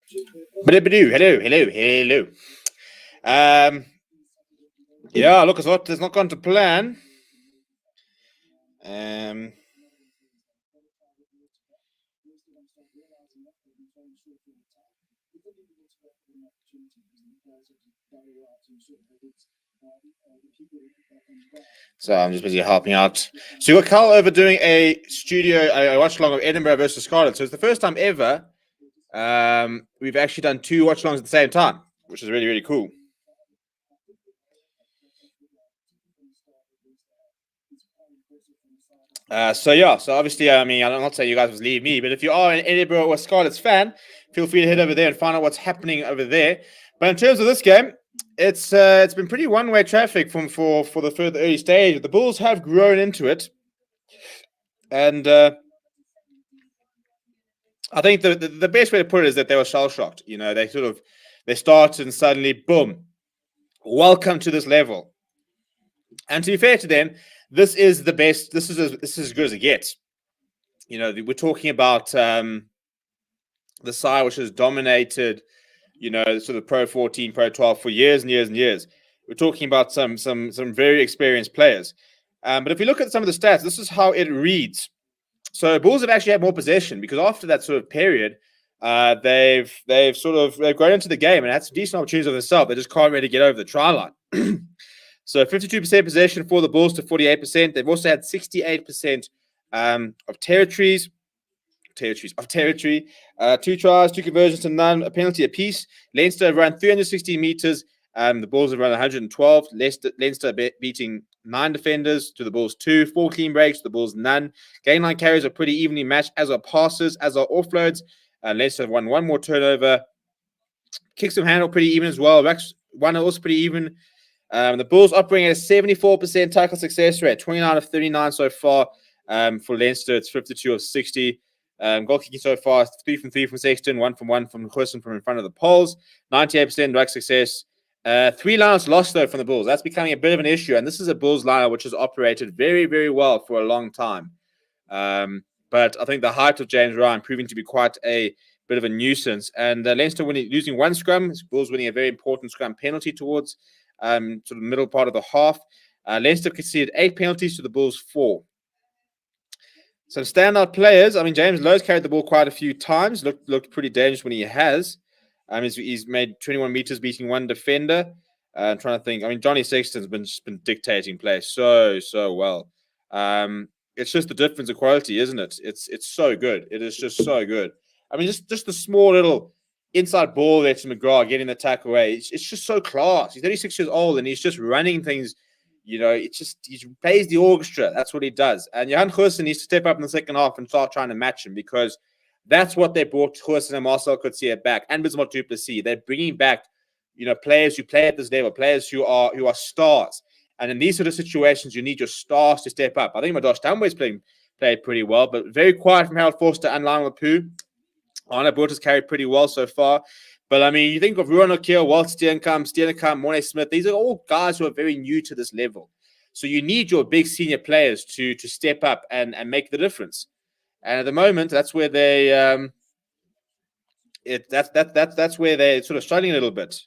Hello. Yeah, look, it's not gone to plan. So I'm just busy helping out. So you got Carl over doing a watch-along of Edinburgh versus Scarlets. So it's the first time ever we've actually done two watch-alongs at the same time, which is really, really cool. So obviously, I mean, I'm not saying you guys must leave me, but if you are an Edinburgh or Scarlets fan, feel free to head over there and find out what's happening over there. But in terms of this game, it's been pretty one-way traffic for the further early stage. The Bulls have grown into it, and I think the best way to put it is that they were shell-shocked. You know, they started and suddenly, boom, welcome to this level. And to be fair to them, this is the best. This is as good as it gets. You know, we're talking about the side which has dominated, you know, sort of Pro 14, Pro 12 for years and years and years. We're talking about some very experienced players. But if you look at some of the stats, this is how it reads. So Bulls have actually had more possession because after that sort of period, they've grown into the game and had some decent opportunities of themselves. They just can't really get over the try line. So 52% possession for the Bulls to 48%. They've also had 68% of territory. 2 tries, 2 conversions to none, a penalty apiece. Leinster have run 360 meters. The Bulls have run 112. Leinster beating 9 defenders to the Bulls 2. 4 clean breaks to the Bulls none. Gain line carries are pretty evenly matched, as are passes, as are offloads. Leinster have won 1 more turnover. Kicks have handled pretty even as well. Racks one also pretty even. The Bulls operating at a 74% tackle success rate, 29 of 39 so far. For Leinster, it's 52 of 60. Goal kicking so far, 3 from 3 from Sexton, 1 from 1 from Hussen from in front of the poles. 98% ruck success. 3 lineouts lost though from the Bulls. That's becoming a bit of an issue, and this is a Bulls lineout which has operated very, very well for a long time. But I think the height of James Ryan proving to be quite a bit of a nuisance, and Leinster losing 1 scrum. Bulls winning a very important scrum penalty towards sort of middle part of the half. Leinster conceded 8 penalties to the Bulls 4. So standout players, I mean, James Lowe's carried the ball quite a few times. Looked pretty dangerous when he has. He's made 21 meters, beating 1 defender. I'm trying to think. I mean, Johnny Sexton's been dictating play so well. It's just the difference of quality, isn't it? It's so good. It is just so good. I mean, just the small little inside ball there to McGrath getting the tackle away. It's just so class. He's 36 years old and he's just running things. You know, he plays the orchestra. That's what he does. And Johan Hussen needs to step up in the second half and start trying to match him, because that's what they brought Hussen and Marcel Coetzee back, and Bismarck du Plessis. They're bringing back, you know, players who play at this level, players who are stars. And in these sort of situations, you need your stars to step up. I think Madosh Dunway's played pretty well, but very quiet from Harold Forster and Lionel Pooh. Arno Bottas carried pretty well so far. But, I mean, you think of Ruan O'Keefe, Walt Steenkamp, Mornay Smith. These are all guys who are very new to this level. So you need your big senior players to step up and make the difference. And at the moment, that's where they that's where they're sort of struggling a little bit.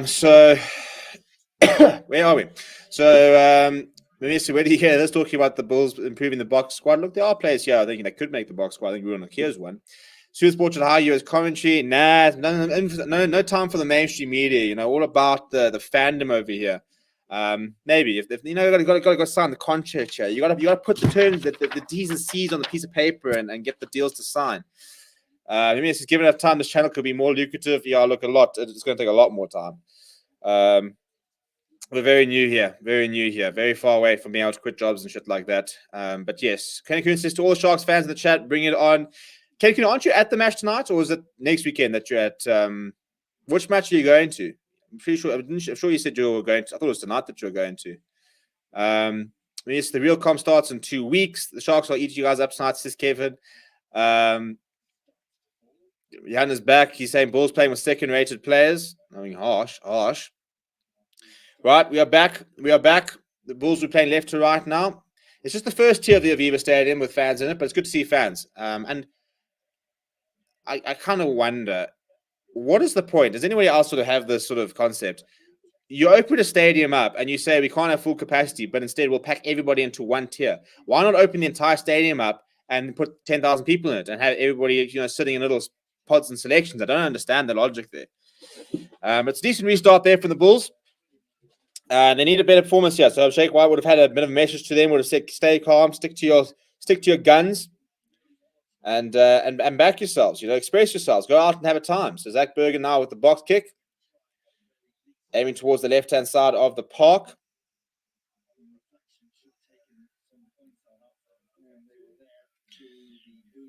So where are we? So where do you hear this talking about the Bulls improving the box squad? Look, there are players here I think that could make the box squad. I think Ruan O'Keefe's one. Super Sports at High US commentary. No time for the mainstream media. You know, all about the fandom over here. Maybe if you know, you got to sign the contract here. You got to put the terms, the D's and C's on the piece of paper and get the deals to sign. Maybe if it's given enough time, this channel could be more lucrative. Yeah, look, it's going to take a lot more time. We're very new here, very far away from being able to quit jobs and shit like that. But yes, Kenny Kuhn says to all Sharks fans in the chat, bring it on. Kenny Kuhn, aren't you at the match tonight, or is it next weekend that you're at? Which match are you going to? I'm pretty sure. I'm sure you said you were going to. I thought it was tonight that you were going to. Yes, the real comp starts in 2 weeks. The Sharks will eat you guys up tonight, says Kevin. Jan is back. He's saying Bulls playing with second-rated players. I mean, harsh. Right, we are back. the Bulls will be playing left to right now. It's just the first tier of the Aviva Stadium with fans in it, but it's good to see fans. And I kind of wonder, what is the point? Does anybody else sort of have this sort of concept? You open a stadium up and you say we can't have full capacity, but instead we'll pack everybody into one tier. Why not open the entire stadium up and put 10,000 people in it and have everybody, sitting in little pods and selections? I don't understand the logic there. It's a decent restart there from the Bulls. They need a better performance here. So Sheikh White would have had a bit of a message to them, would have said, stay calm, stick to your guns, and back yourselves. Express yourselves. Go out and have a time. So Zach Bergen now with the box kick, aiming towards the left-hand side of the park.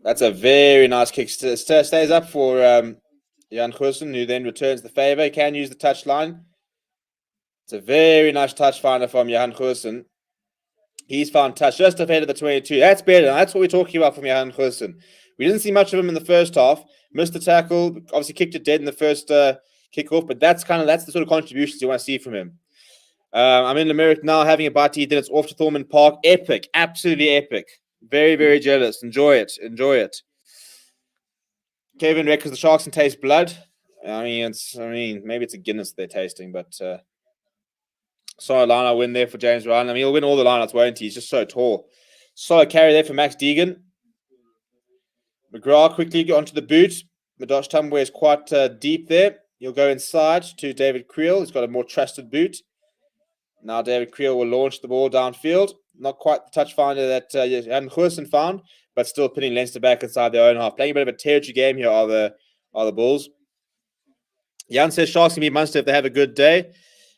That's a very nice kick. Stays up for Jan Goosen, who then returns the favor. He can use the touch line. It's a very nice touch finder from Johan Goosen. He's found touch just ahead of the 22. That's better. That's what we're talking about from Johan Goosen. We didn't see much of him in the first half. Missed the tackle. Obviously kicked it dead in the first kickoff. But that's the sort of contributions you want to see from him. I'm in Limerick now, having a bite to eat. Then it's off to Thormond Park. Epic. Absolutely epic. Very, very jealous. Enjoy it. Kevin reckons the Sharks can taste blood. Maybe it's a Guinness they're tasting, but solid line-out win there for James Ryan. He'll win all the line-outs, won't he? He's just so tall. Solid carry there for Max Deegan. McGrath quickly onto the boot. Madosh Tumwe is quite deep there. He'll go inside to David Creel. He's got a more trusted boot. Now David Creel will launch the ball downfield. Not quite the touch finder that Jan Goosen found, but still pinning Leinster back inside their own half. Playing a bit of a territory game here are the Bulls. Jan says Sharks can beat Munster if they have a good day.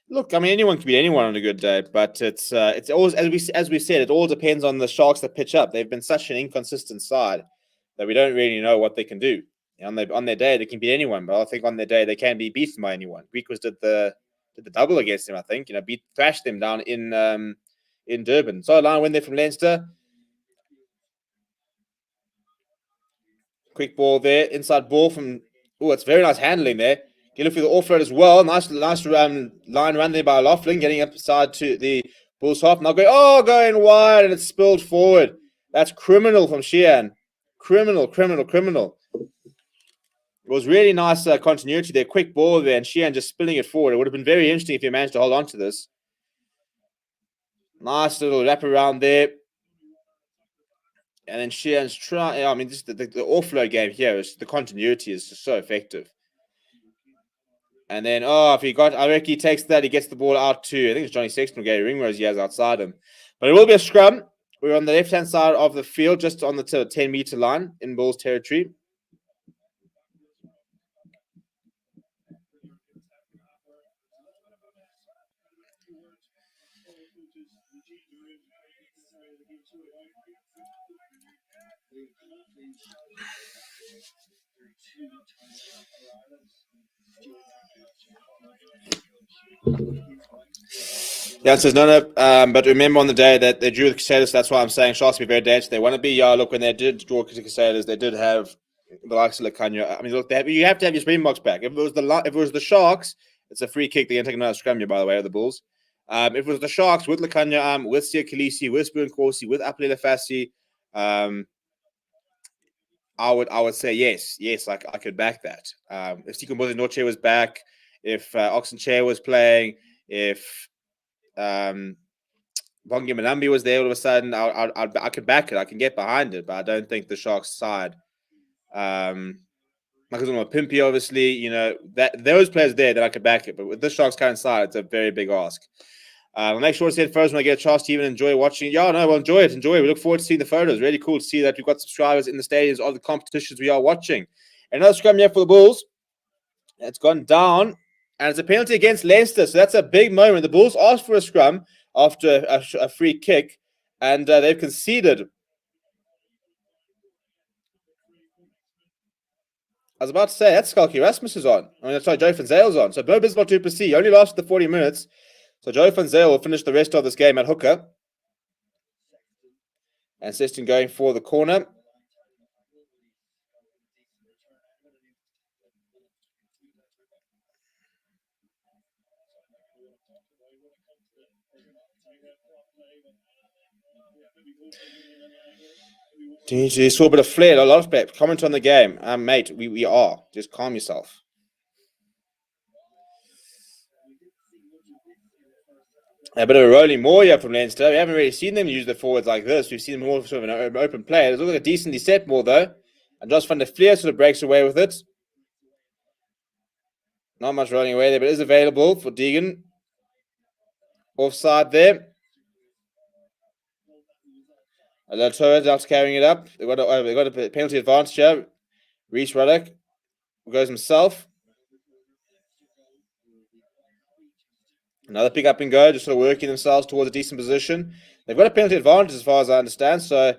Look, anyone can beat anyone on a good day, but it's always, as we said, it all depends on the Sharks that pitch up. They've been such an inconsistent side that we don't really know what they can do. On their day, they can beat anyone, but I think on their day they can be beaten by anyone. Griquas did the double against them, I think. Thrashed them down in Durban. So a line win there from Leinster. Quick ball there, inside ball from. Oh, it's very nice handling there. You look for the offload as well. Nice line run there by Loughlin, getting up side to the Bulls half. Now going wide, and it's spilled forward. That's criminal from Sheehan. Criminal. It was really nice continuity there. Quick ball there, and Sheehan just spilling it forward. It would have been very interesting if he managed to hold on to this. Nice little wrap around there. And then Sheehan's trying. Just the offload game here, the continuity is just so effective. And then, I reckon he takes that. He gets the ball out to, I think it's Johnny Sexton or Gary Ringrose he has outside him. But it will be a scrum. We're on the left-hand side of the field, just on the 10-meter line in Bulls territory. Yeah, it says no. But remember on the day that they drew the Crusaders, that's why I'm saying Sharks will be very dangerous. They want to be. Look, when they did draw the Crusaders, they did have the likes of Lacagna. Look, you have to have your Springboks back. If it was the Sharks, it's a free kick. They're going to take another scrum here, by the way, of the Bulls. If it was the Sharks with Lacagna, with Sia Khaleesi, with Spoon Corsi, with Apelele Fassi, I would say yes, I could back that. If Sikomboze Noche was back, if Oxenchair was playing, if Bongi Manambi was there all of a sudden, I could back it. I can get behind it, but I don't think the Sharks side. Makazuma Pimpy, obviously, that those players there that I could back it, but with the Sharks current side, it's a very big ask. I'll make sure to see it first when I get a chance to even enjoy watching. Enjoy it. We look forward to seeing the photos. Really cool to see that we've got subscribers in the stadiums of the competitions we are watching. Another scrum here for the Bulls. It's gone down, and it's a penalty against Leinster. So that's a big moment. The Bulls asked for a scrum after a free kick, and they've conceded. I was about to say, that's Skalky Rasmus is on. Joe van Zale's on. So Bo Bismarck du Plessis only lasted the 40 minutes. So Joe van Zale will finish the rest of this game at hooker. And Sexton going for the corner. You saw a bit of flair, a lot of flair. Comment on the game. Mate, we are. Just calm yourself. A bit of a rolling more here from Leinster. We haven't really seen them use the forwards like this. We've seen them more sort of an open play. It looks like a decently set ball, though. And Josh van der Fleer sort of breaks away with it. Not much rolling away there, but it is available for Deegan. Offside there. Torres after carrying it up. They've got a penalty advantage here. Reece Ruddock goes himself. Another pick up and go, just sort of working themselves towards a decent position. They've got a penalty advantage as far as I understand, so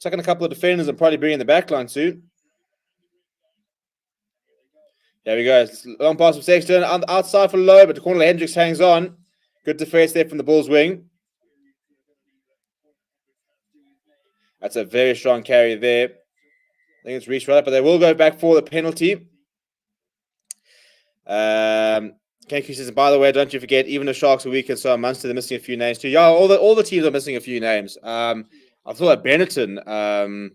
chucking a couple of defenders and probably bringing the back line too. There we go. Long pass from Sexton. Outside for Low, but Cornel Hendricks hangs on. Good defense there from the Bulls wing. That's a very strong carry there. I think it's reached right up, but they will go back for the penalty. Kenku says, by the way, don't you forget, even the Sharks are weak, and so are Munster, they're missing a few names too. Yeah, all the teams are missing a few names. I thought that Benetton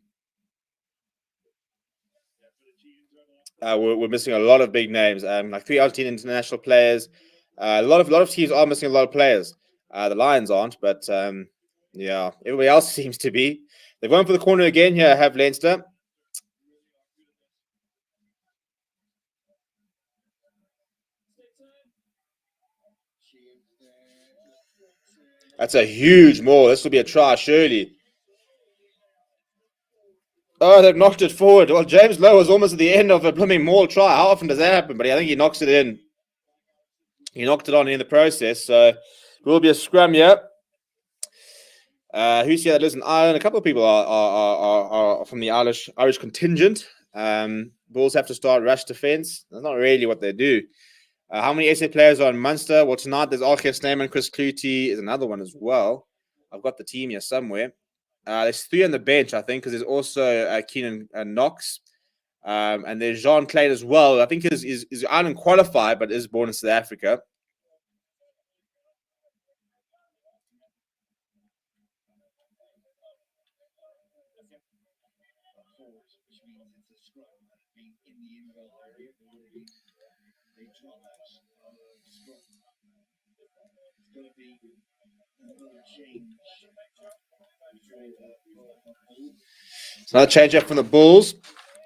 we're missing a lot of big names. Like 3 other international players. A lot of teams are missing a lot of players. The Lions aren't, but yeah, everybody else seems to be. They're going for the corner again here. Have Leinster. That's a huge maul. This will be a try, surely. Oh, they've knocked it forward. Well, James Lowe was almost at the end of a blooming maul try. How often does that happen? But I think he knocks it in. He knocked it on in the process. So it will be a scrum here. Who's here that lives in Ireland? A couple of people are from the Irish contingent. Bulls have to start rush defense. That's not really what they do. How many SA players are in Munster? Well, tonight there's Archie Snyman, Chris Clutie is another one as well. I've got the team here somewhere. There's 3 on the bench, I think, because there's also Keenan Knox. And there's Jean Clade as well. I think is Ireland qualified, but is born in South Africa. It's another change up from the Bulls.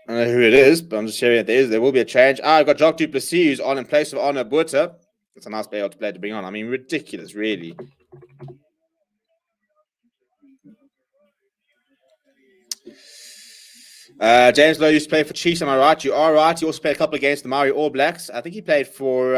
I don't know who it is, but I'm just sharing that there will be a change. I've got Jacques du Plessis who's on in place of Arno Botha. That's a nice player to bring on. I mean, ridiculous, really. James Lowe used to play for Chiefs, am I right? You are right. He also played a couple of games for the Maori All Blacks. I think he played for...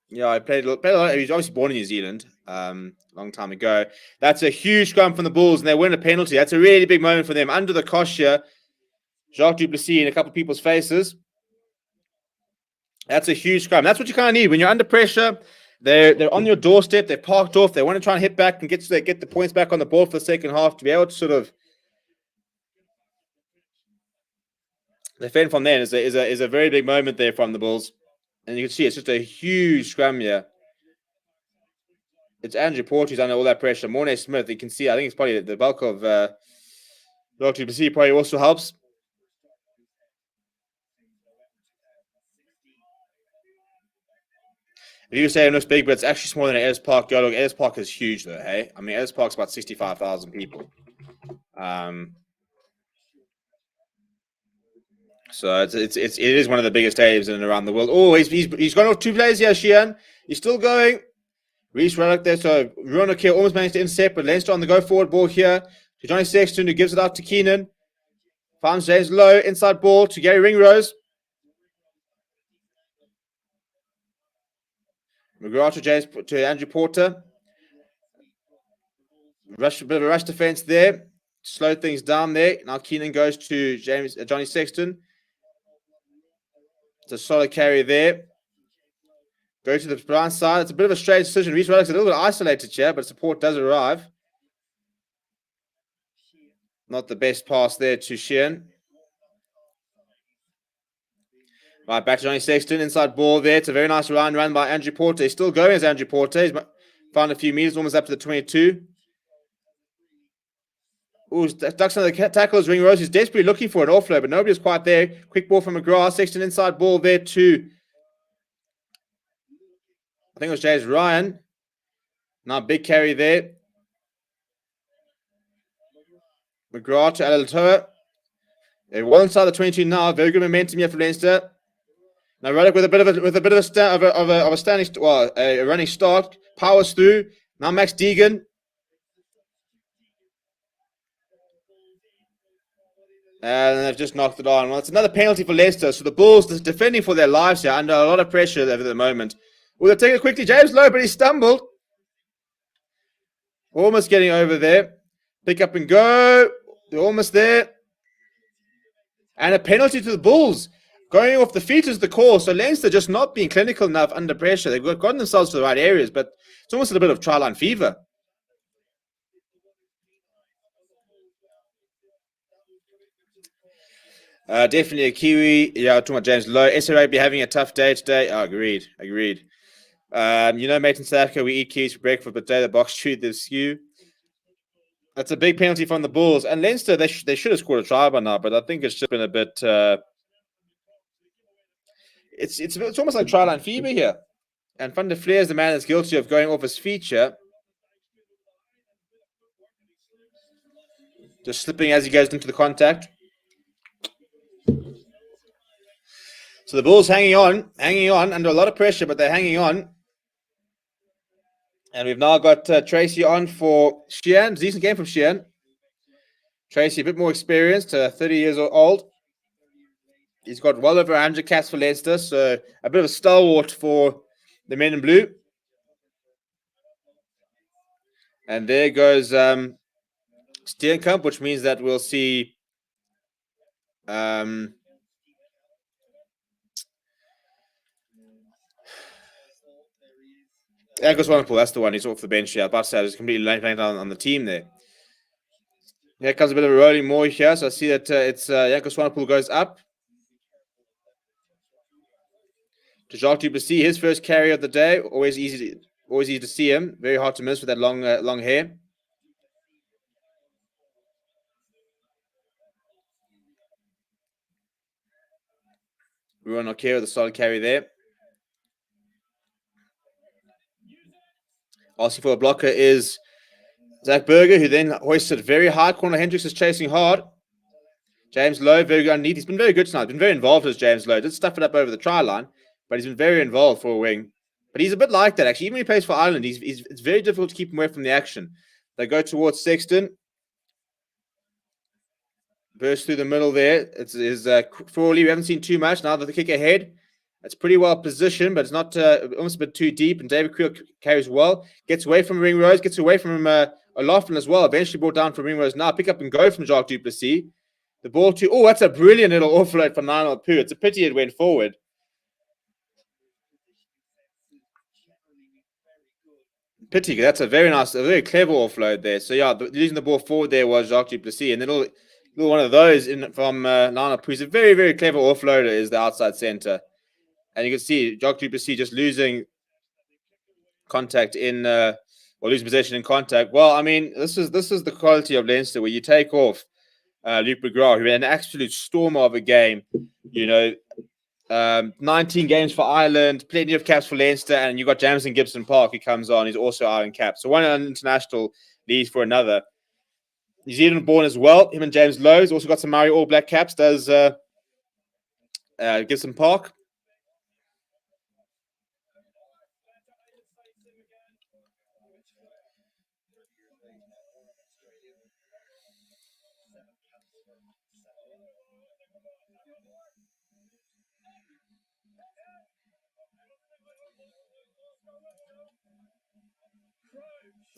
yeah, he played a lot. He was obviously born in New Zealand a long time ago. That's a huge scrum from the Bulls, and they win a penalty. That's a really big moment for them. Under the cosh here, Jacques du Plessis in a couple of people's faces. That's a huge scrum. That's what you kind of need. When you're under pressure, they're on your doorstep, they're parked off, they want to try and hit back and get the points back on the board for the second half to be able to sort of defend from there is a very big moment there from the Bulls. And you can see it's just a huge scrum here. It's Andrew Porter who's under all that pressure. Mornay Smith, you can see, I think it's probably the bulk of Jacques du Plessis probably also helps. You say it looks big, but it's actually smaller than Ellis Park. Yo, look, Ellis Park is huge, though. Hey, I mean, Ellis Park's about 65,000 people. So it is one of the biggest stadiums in and around the world. Oh, he's gone off 2 players here, Sheehan. He's still going. Reece Ruddock there. So Ruddock here almost managed to intercept, but Leinster on the go forward ball here to Johnny Sexton, who gives it out to Keenan. Finds James Lowe, inside ball to Gary Ringrose. McGrath to Andrew Porter. A bit of a rush defense there. Slow things down there. Now Keenan goes to Johnny Sexton. It's a solid carry there. Go to the blind side. It's a bit of a strange decision. Reece Ruddock's a little bit isolated here, but support does arrive. Not the best pass there to Sheehan. Right, back to Johnny Sexton. Inside ball there. It's a very nice run by Andrew Porter. He's still going as Andrew Porter. He's found a few meters, almost up to the 22. Ooh, ducks under the tackles. Ring Rose is desperately looking for an offload, but nobody's quite there. Quick ball from McGrath. Sexton inside ball there too. I think it was James Ryan. Now big carry there. McGrath to Alatoa. They're well inside the 22 now. Very good momentum here for Leinster. Now Ruddock with a bit of a standing, well, a running start, powers through. Now Max Deegan. And they've just knocked it on. Well, it's another penalty for Leicester. So the Bulls defending for their lives here, under a lot of pressure over the moment. Well, they're taking it quickly. James Lowe, but he stumbled. Almost getting over there. Pick up and go. They're almost there. And a penalty to the Bulls. Going off the feet is the call. So Leinster just not being clinical enough under pressure. They've gotten themselves to the right areas, but it's almost a bit of try line fever. Definitely a Kiwi. Yeah, talking about James Lowe. SRA be having a tough day today. Oh, agreed. Mate, in South Africa, we eat Kiwis for breakfast, but today the box chewed the skew. That's a big penalty from the Bulls. And Leinster, they should have scored a try by now, but I think it's just been a bit... It's almost like try line fever here. And Van der Fleer is the man that's guilty of going off his feature. Just slipping as he goes into the contact. So the Bulls hanging on under a lot of pressure, but they're hanging on. And we've now got Tracy on for Sheehan. Decent game from Sheehan. Tracy, a bit more experienced, 30 years old. He's got well over 100 caps for Leinster, so a bit of a stalwart for the men in blue. And there goes Steenkamp, which means that we'll see Jacob Swanepoel, that's the one. He's off the bench here. I was about to say, I was completely laying down on the team there. Here comes a bit of a rolling more here. So I see that it's Jacob Swanepoel goes up. To Jacques du Plessis, his first carry of the day. Always easy to see him. Very hard to miss with that long hair. Ruan Okera with a solid carry there. Asking for a blocker is Zach Berger, who then hoisted very high. Corner Hendricks is chasing hard. James Lowe, very good underneath. He's been very good tonight. Been very involved as James Lowe. Did stuff it up over the try line, but he's been very involved for a wing. But he's a bit like that, actually. Even when he plays for Ireland, it's very difficult to keep him away from the action. They go towards Sexton. Burst through the middle there. It's Frawley. We haven't seen too much. Now that the kick ahead, it's pretty well positioned, but it's not almost a bit too deep. And David Creel carries well. Gets away from Ringrose. Gets away from O'Loughlin as well. Eventually brought down from Ringrose. Now pick up and go from Jacques du Plessis. The ball to... Oh, that's a brilliant little offload from Lionel Pooh. It's a pity it went forward. Pity. That's a very nice, a very clever offload there. So, yeah, losing the ball forward there was Jacques du Plessis. And then little one of those from Lionel Pooh. It's a very, very clever offloader is the outside centre. And you can see Jacques du Plessis just losing contact in... or losing possession in contact. Well, I mean, this is the quality of Leinster where you take off Luke McGrath, who had an absolute storm of a game. 19 games for Ireland, plenty of caps for Leinster, and you've got Jamison Gibson Park who comes on. He's also Ireland cap. So one international leaves for another. New Zealand born as well. Him and James Lowe. He's also got some Maori All Black caps, does Gibson Park.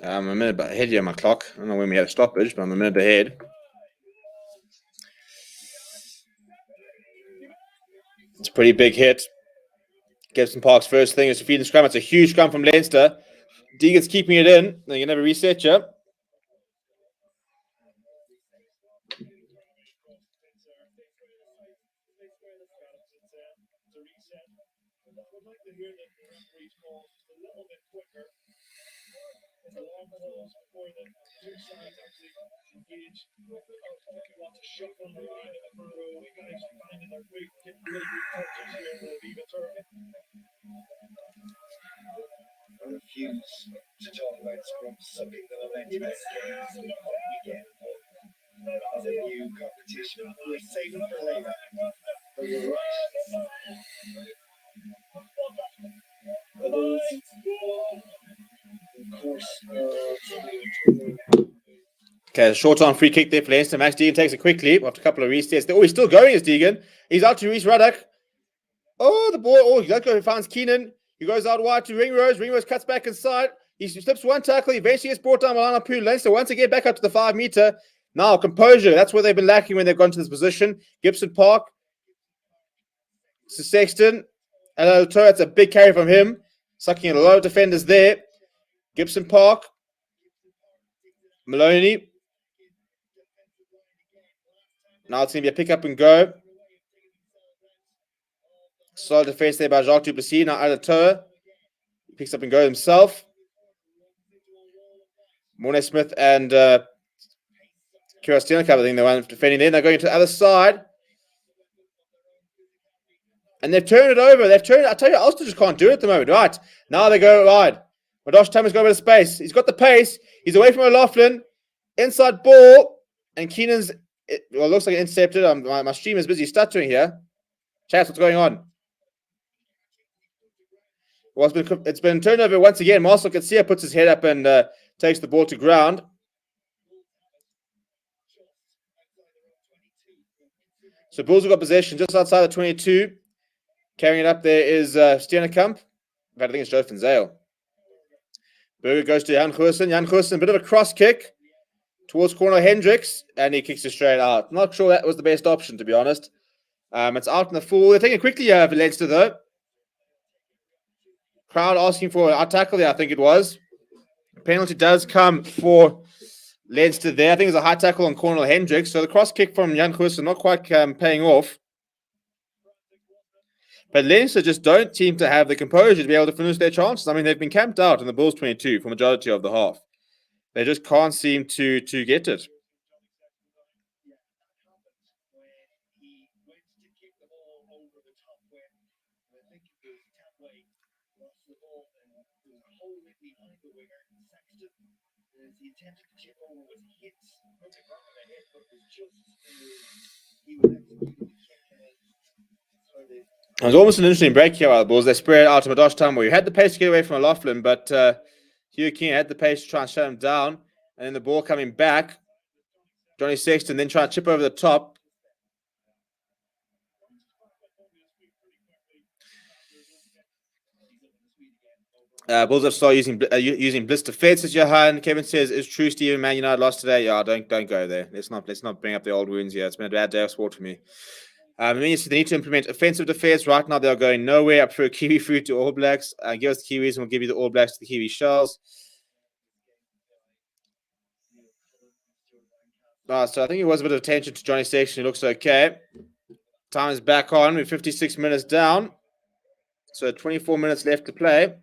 I'm a minute ahead here on my clock. I don't know when we had a stoppage, but I'm a minute ahead. It's a pretty big hit. Gibson Park's first thing is to feed the scrum. It's a huge scrum from Leinster. Deegan's keeping it in. They can never reset you. to reset. I would like to hear that the referee's call just a little bit quicker. It's a long pause before the two sides actually engage. Want to shuffle around in the furrow. We guys finding their feet, getting really good touches here in the Viva Turkey. I refuse to talk about scrum sucking the momentum out of the weekend. As a new competition, we're safe for later. But you're right. The Bulls, of course, Okay, short on free kick there for Leinster. Max Deegan takes it quickly after a couple of resets. Oh, he's still going as Deegan. He's out to Reece Ruddock. Oh, the ball. Oh, he finds Keenan. He goes out wide to Ringrose. Ringrose cuts back inside. He slips one tackle. He eventually gets brought down by Lana Poo. Leinster once again back up to the 5 meter. Now, composure. That's where they've been lacking when they've gone to this position. Gibson Park. Sexton. And it's a big carry from him. Sucking in a lot of defenders there. Gibson Park. Maloney. Now it's going to be a pick up and go. Solid defense there by Jacques Duplessis. Now Alatoa picks up and go himself. Mornay Smith and Kira Steenkamp, I think, the one defending there. They're going to the other side. And they've turned it over. I tell you, Ulster just can't do it at the moment. Right. Now they go wide. Madosh Thomas got a bit of space. He's got the pace. He's away from O'Loughlin. Inside ball. And Keenan's, it looks like it intercepted. My stream is busy stuttering here. Chats, what's going on? Well, it's been turned over once again. Marcel Katsia puts his head up and takes the ball to ground. So Bulls have got possession just outside the 22. Carrying it up there is Steenkamp. I think it's Joe Zale. Berger goes to Jan Goosen. Jan Goosen, a bit of a cross kick towards corner Hendricks, and he kicks it straight out. Not sure that was the best option, to be honest. It's out in the full. They're taking it quickly for Leinster, though. Crowd asking for a tackle there, I think it was. Penalty does come for Leinster there. I think it's a high tackle on Cornel Hendricks. So the cross kick from Jan Goosen not quite paying off. But Leinster just don't seem to have the composure to be able to finish their chances. I mean, they've been camped out in the Bulls 22 for majority of the half. They just can't seem to get it. It was almost an interesting break here by the Bulls. They spread out to Madosh Tambo. You had the pace to get away from O'Loughlin, but Hugh King had the pace to try and shut him down. And then the ball coming back. Johnny Sexton then trying to chip over the top. Bulls have started using Bliss defense, Johan. Kevin says, "Is true Stephen Man United lost today?" Yeah, don't go there. Let's not bring up the old wounds here. It's been a bad day of sport for me. They need to implement offensive defense. Right now, they're going nowhere. I prefer Kiwi food to All Blacks. Give us the Kiwis, and we'll give you the All Blacks to the Kiwi Shells. So I think it was a bit of attention to Johnny Sexton. He looks okay. Time is back on. We're 56 minutes down. So 24 minutes left to play.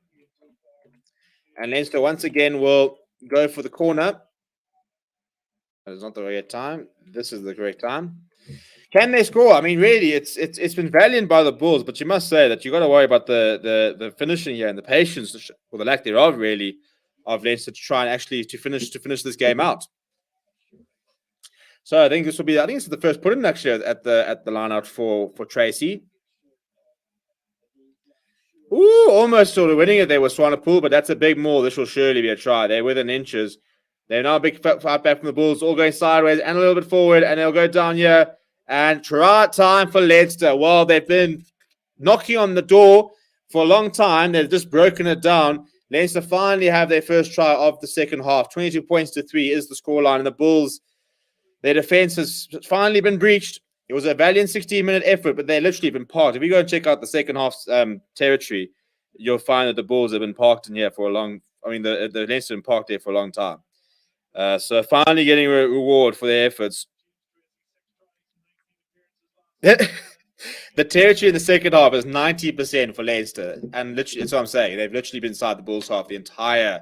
And Leinster once again will go for the corner. That is not the right time. This is the correct time. Can they score? I mean, really, it's been valiant by the Bulls, but you must say that you got to worry about the finishing here and the patience, or the lack thereof, really, of Leinster to try and actually to finish this game out. So I think this is the first put in actually at the line out for Tracy. Ooh, almost sort of winning it there with Swanepoel, but that's a big maul. This will surely be a try. They're within inches. They're now a big fight back from the Bulls, all going sideways and a little bit forward, and they'll go down here. And try time for Leinster. Well, they've been knocking on the door for a long time. They've just broken it down. Leinster finally have their first try of the second half. 22 points to 3 is the scoreline. And the Bulls, their defense has finally been breached. It was a valiant 16-minute effort, but they've literally been parked. If you go and check out the second half's territory, you'll find that the Bulls have been parked in here for a long. I mean, the Leinster have been parked there for a long time. So finally getting a reward for their efforts. The territory in the second half is 90% for Leinster, and literally, that's what I'm saying. They've literally been inside the Bulls half the entire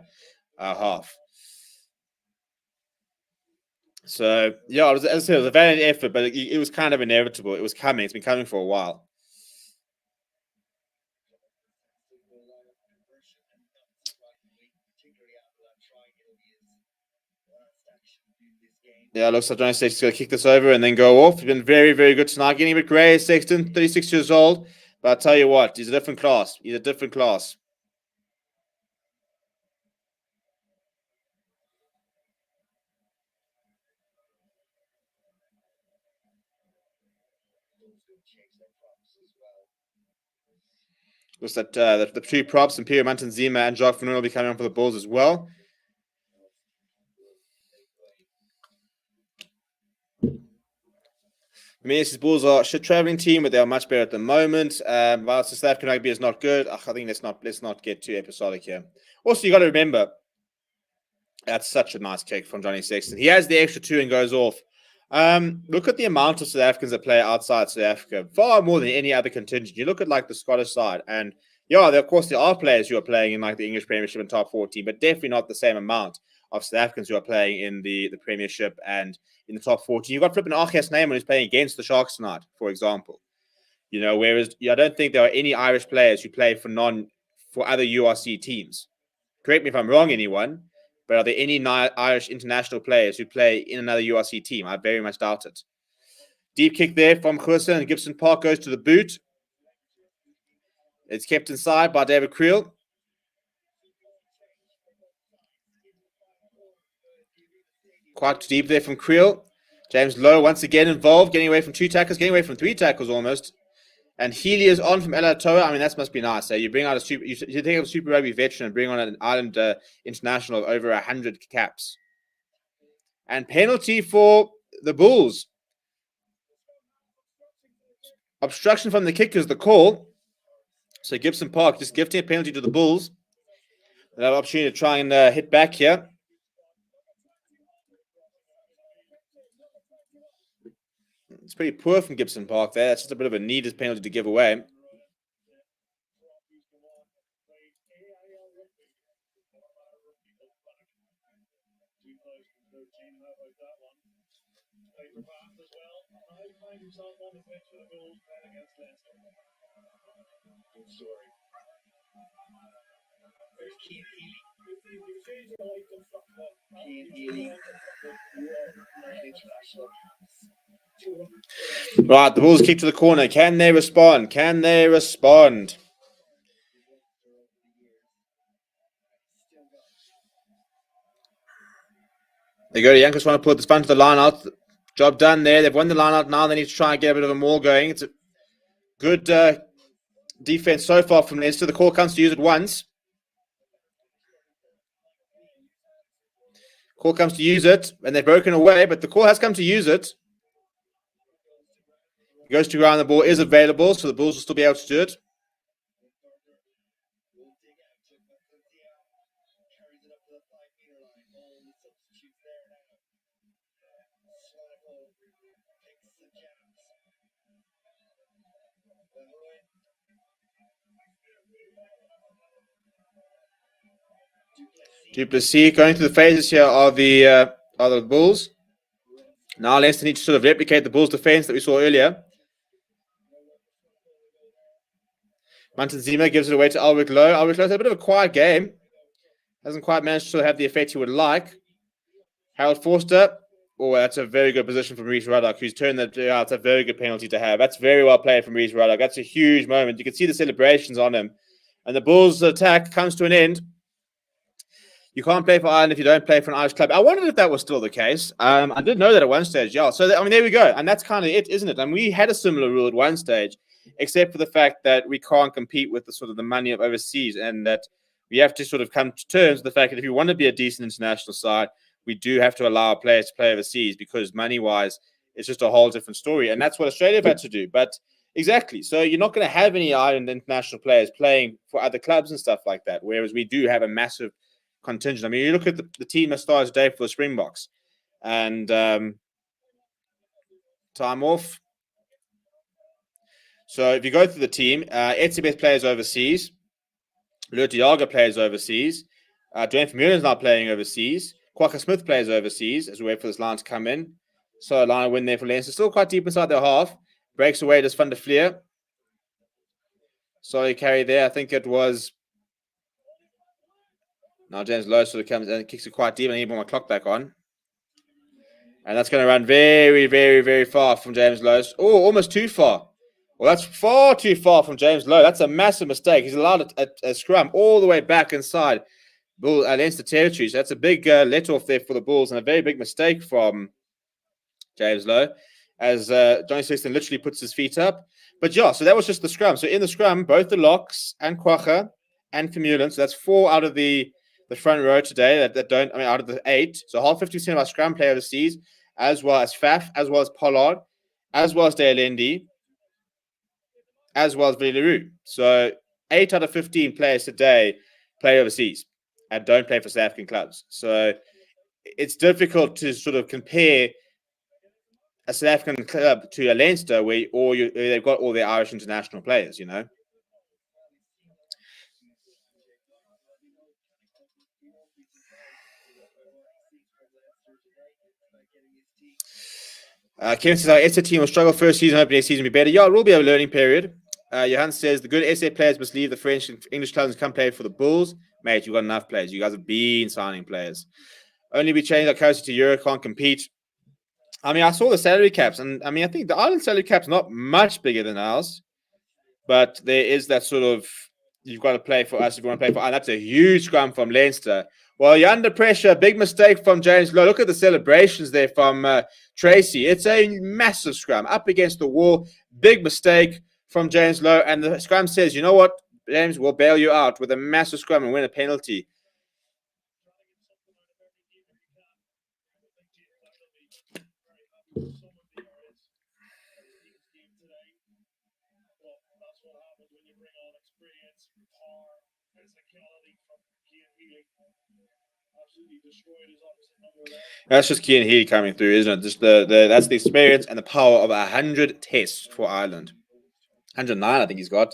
half. So yeah, as I said, it was a valiant effort, but it was kind of inevitable. It was coming. It's been coming for a while. Yeah, looks like Johnny Sexton's going to kick this over and then go off. He's been very, very good tonight. Getting a bit grey, Sexton, 36 years old. But I'll tell you what, he's a different class. He's a different class. Looks like the two props, Imperial Mountain Zima and Jacques Van will be coming on for the Bulls as well. I mean, these Bulls are a shit traveling team, but they are much better at the moment. Whilst the South African rugby is not good, I think let's not get too episodic here. Also, you got to remember, that's such a nice kick from Johnny Sexton. He has the extra two and goes off. Look at the amount of South Africans that play outside South Africa, far more than any other contingent. You look at like the Scottish side, and yeah, of course there are players who are playing in like the English Premiership and top 14, but definitely not the same amount of South Africans who are playing in the Premiership and in the top 14. You've got flipping Archias Neyman who's playing against the Sharks tonight, for example. Whereas I don't think there are any Irish players who play for other URC teams. Correct me if I'm wrong, anyone. But are there any Irish international players who play in another URC team? I very much doubt it. Deep kick there from Khursa, and Gibson Park goes to the boot. It's kept inside by David Creel. Quite deep there from Creel. James Lowe once again involved, getting away from two tackles, getting away from three tackles almost. And Healy is on from Ella Toa. I mean, that must be nice. You bring out you think of a Super Rugby veteran and bring on an Ireland international of over 100 caps. And penalty for the Bulls. Obstruction from the kick is the call. So Gibson Park just gifting a penalty to the Bulls. They'll have an opportunity to try and hit back here. It's pretty poor from Gibson Park there. That's just a bit of a needed penalty to give away. Right, the Bulls kick to the corner. Can they respond? Can they respond? They go to Yankees, want to put this fun to the line out. Job done there. They've won the line out now. They need to try and get a bit of a maul going. It's a good defense so far from Leinster. The call comes to use it once. Call comes to use it, and they've broken away, but the call has come to use it. It goes to ground. The ball is available, so the Bulls will still be able to do it. Duplessis going through the phases here are the Bulls. Now Leinster need to sort of replicate the Bulls' defense that we saw earlier. Mountain Zima gives it away to Alwick Lowe. Alwick Lowe's had a bit of a quiet game. Hasn't quite managed to have the effect he would like. Harold Forster. Oh, that's a very good position from Maurice Ruddock, who's turned that out. It's a very good penalty to have. That's very well played from Maurice Ruddock. That's a huge moment. You can see the celebrations on him. And the Bulls' attack comes to an end. You can't play for Ireland if you don't play for an Irish club. I wondered if that was still the case. I did know that at one stage, yeah. So, there we go. And that's kind of it, isn't it? And we had a similar rule at one stage, except for the fact that we can't compete with the sort of the money of overseas, and that we have to sort of come to terms with the fact that if you want to be a decent international side, we do have to allow players to play overseas, because money-wise, it's just a whole different story. And that's what Australia have had to do. But exactly. So you're not going to have any Ireland international players playing for other clubs and stuff like that, whereas we do have a massive contingent. I mean, you look at the team that starts today for the Springboks, and time off. So if you go through the team, Etzebeth plays overseas. Lutiaga plays overseas. Dwayne Vermeulen's now playing overseas. Quacker Smith plays overseas as we wait for this line to come in. So a line of win there for Leinster. Still quite deep inside their half. Breaks away, does Van der Fleer. Sorry, carry there. I think it was. Now James Lowe sort of comes and kicks it quite deep. I need to put my clock back on. And that's going to run very, very, very far from James Lowe. Oh, almost too far. Well, that's far too far from James Lowe. That's a massive mistake. He's allowed a scrum all the way back inside Leinster territory. So that's a big let-off there for the Bulls and a very big mistake from James Lowe as Johnny Sexton literally puts his feet up. But yeah, so that was just the scrum. So in the scrum, both the locks and Quacha and Vermeulen. So that's 4 out of the front row today that don't, out of the 8. So half 50% of our scrum play overseas, as well as Faf, as well as Pollard, as well as Dale Lindy, as well as Villaroo. So 8 out of 15 players today play overseas and don't play for South African clubs. So it's difficult to sort of compare a South African club to a Leinster where they've got all their Irish international players, you know. Kevin says our SA team will struggle first season, hoping next season will be better. Yeah, it will be a learning period. Johan says the good SA players must leave the French and English clubs and come play for the Bulls. Mate, you've got enough players. You guys have been signing players. Only we changed our currency to Euro, can't compete. I mean, I saw the salary caps, and I mean, I think the Ireland salary cap's not much bigger than ours, but there is that sort of, you've got to play for us if you want to play for Ireland. That's a huge scrum from Leinster. Well, you're under pressure. Big mistake from James Lowe. Look at the celebrations there from Tracy. It's a massive scrum up against the wall. Big mistake from James Lowe. And the scrum says, you know what, James, we'll bail you out with a massive scrum and win a penalty. That's just Cian Healy coming through, isn't it? Just that's the experience and the power of 100 tests for Ireland. 109, I think he's got.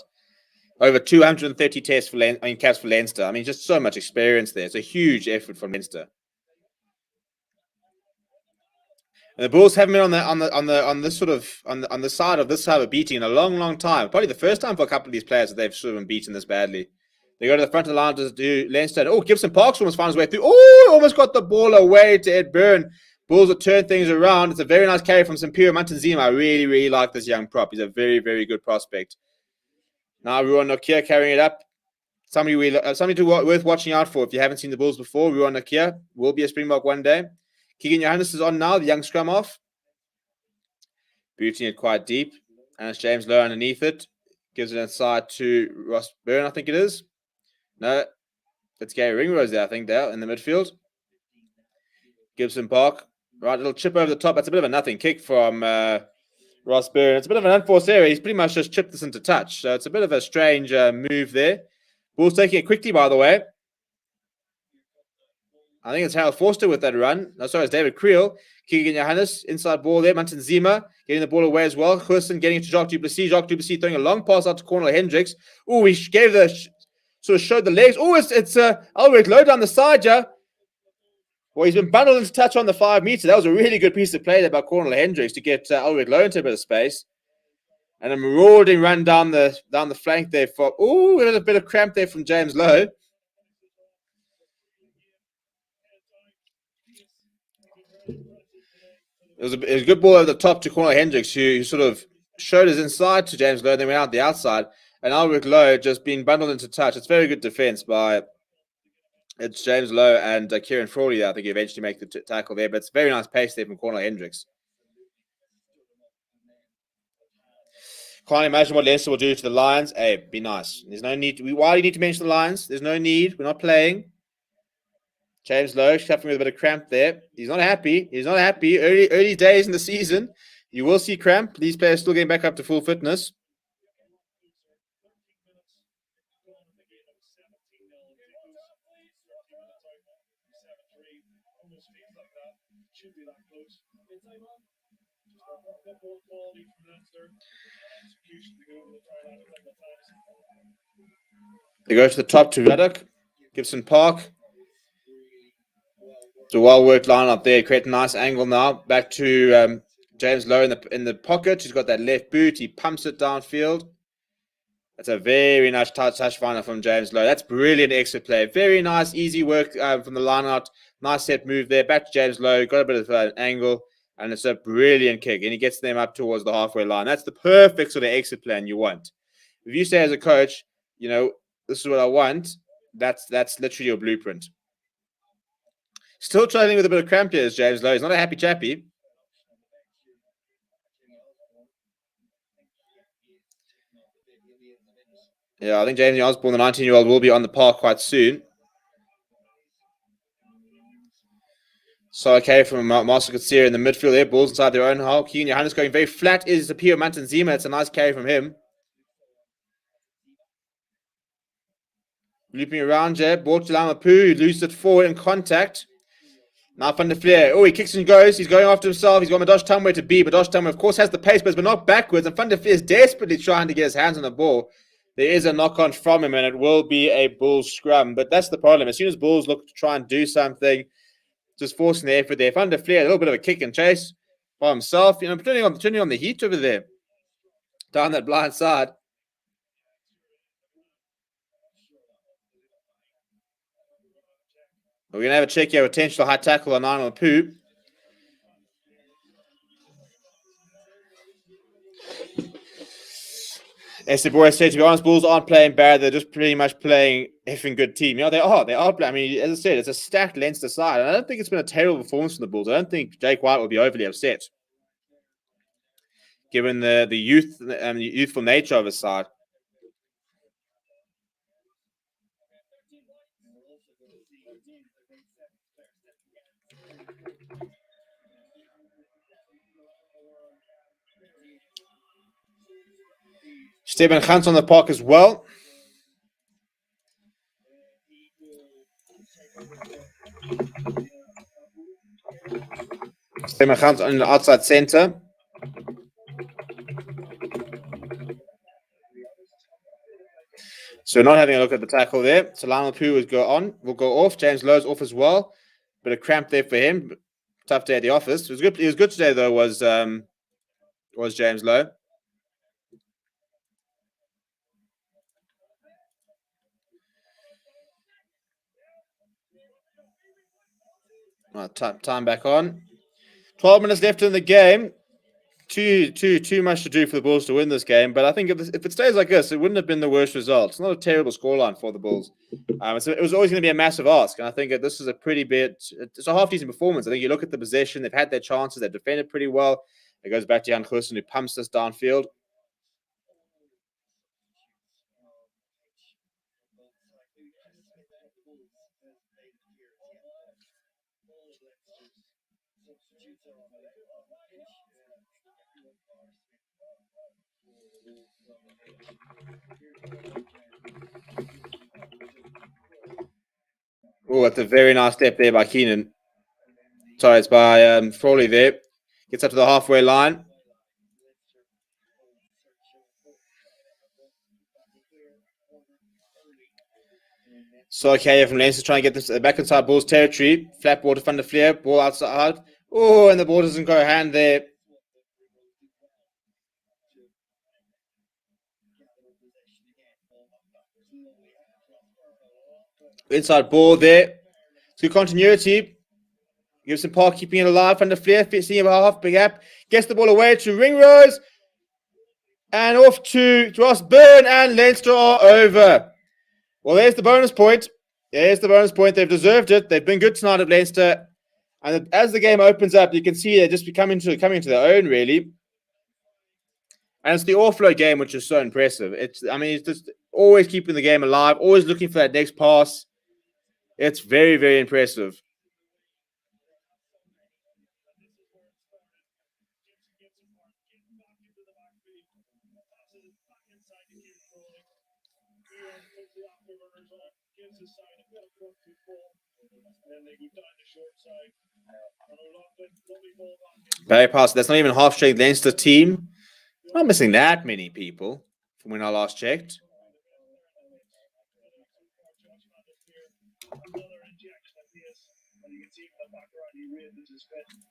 Over 230 tests caps for Leinster. I mean, just so much experience there. It's a huge effort from Leinster. And the Bulls haven't been on the side of this type of beating in a long, long time. Probably the first time for a couple of these players that they've sort of been beaten this badly. They go to the front of the line to do Leinster. Oh, Gibson Parks almost found his way through. Oh, almost got the ball away to Ed Byrne. Bulls will turn things around. It's a very nice carry from Sampiru Mantanzima. I really, really like this young prop. He's a very, very good prospect. Now, Ruan Nokia carrying it up. Somebody worth watching out for if you haven't seen the Bulls before. Ruan Nokia will be a Springbok one day. Keegan Johannes is on now, the young scrum off. Booting it quite deep. And it's James Lowe underneath it. Gives it inside to Ross Byrne, I think it is. No, it's Gary Ringrose there, I think, there in the midfield. Gibson Park. Right, little chip over the top. That's a bit of a nothing kick from Ross Byrne. It's a bit of an unforced area. He's pretty much just chipped this into touch. So it's a bit of a strange move there. Bulls taking it quickly, by the way. I think it's Harold Forster with that run. No, sorry, it's David Creel. Keegan Johannes, inside ball there. Mantanzima getting the ball away as well. Hurston getting it to Jacques Duplessis. Jacques Duplessis throwing a long pass out to Cornel Hendricks. Oh, he gave sort of showed the legs. Oh, it's Ulrich Lowe down the side, yeah. Well, he's been bundled into touch on the 5 meter. That was a really good piece of play there by Cornel Hendricks to get Ulrich Lowe into a bit of space. And a marauding run down the flank there for a bit of cramp there from James Lowe. It was a good ball over the top to Cornel Hendricks, who sort of showed his inside to James Lowe, then went out the outside. And Ulrich Lowe just being bundled into touch. It's very good defense by James Lowe and Kieran Frawley. I think he eventually make the tackle there, but it's very nice pace there from Cornel Hendricks. Can't imagine what Leinster will do to the Lions. Hey, be nice. There's no need. Why do you need to mention the Lions? There's no need. We're not playing. James Lowe suffering with a bit of cramp there. He's not happy. He's not happy. Early days in the season. You will see cramp. These players still getting back up to full fitness. They go to the top to Ruddock, Gibson Park. It's a well-worked line up there. Create a nice angle now. Back to James Lowe in the pocket. He's got that left boot. He pumps it downfield. That's a very nice touch finder from James Lowe. That's brilliant exit play. Very nice, easy work from the line out. Nice set move there. Back to James Lowe. Got a bit of an angle. And it's a brilliant kick. And he gets them up towards the halfway line. That's the perfect sort of exit plan you want. If you say as a coach, you know, this is what I want, that's literally your blueprint. Still trailing with a bit of cramp here is James Lowe. He's not a happy chappy. Yeah, I think Jamie Osborne, the 19-year-old, will be on the park quite soon. So okay from Master Katsira in the midfield there. Balls inside their own half. Keegan Johannes going very flat is the Pio Mantanzima. It's a nice carry from him. Looping around here. Ball to Lamapu, who loses it forward in contact. Now Van der Fleer. Oh, he kicks and goes. He's going after himself. He's got Madosh Tamwe to be. Madosh Tamwe, of course, has the pace, but it's not backwards. And Van der Fleer is desperately trying to get his hands on the ball. There is a knock-on from him, and it will be a Bulls scrum. But that's the problem. As soon as Bulls look to try and do something, just forcing the effort there. Van der Fleer, a little bit of a kick and chase by himself. You know, turning on the heat over there. Down that blind side. We're going to have a check here. Potential high tackle on Arnold Poo. As the boys said, to be honest, Bulls aren't playing bad. They're just pretty much playing effing good team. You know, they are playing. I mean, as I said, it's a stacked Leinster side. And I don't think it's been a terrible performance from the Bulls. I don't think Jake White will be overly upset, given the youth and the youthful nature of his side. Stephen Hunt on the park as well. Stephen Hunt on the outside centre. So not having a look at the tackle there. So Lionel Poo will go off. James Lowe's off as well. Bit of cramp there for him. Tough day at the office. It was good. He was good today though. Was James Lowe. Time back on. 12 minutes left in the game. Too much to do for the Bulls to win this game. But I think if it stays like this, it wouldn't have been the worst result. It's not a terrible scoreline for the Bulls. It was always going to be a massive ask. And I think that this is it's a half-decent performance. I think you look at the possession. They've had their chances. They've defended pretty well. It goes back to Jan Goosen, who pumps this downfield. Oh, that's a very nice step there by Keenan. Sorry, it's by Frawley there. Gets up to the halfway line. So, okay, from Leinster trying to get this back inside Bulls territory. Flat ball to Van der Fleer. Ball outside. Oh, and the ball doesn't go hand there. Inside ball there. Good continuity. Gibson Park keeping it alive. Van der Fleer seeing about half big gap. Gets the ball away to Ringrose. And off to Ross Byrne, and Leinster are over. Well, there's the bonus point. There's the bonus point. They've deserved it. They've been good tonight at Leinster. And as the game opens up, you can see they're just coming to their own, really. And it's the offload game, which is so impressive. It's just always keeping the game alive, always looking for that next pass. It's very, very impressive. Barry pass. That's not even half strength Leinster team. Not missing that many people from when I last checked. Another injection of this, and you can see from the background he raises his fist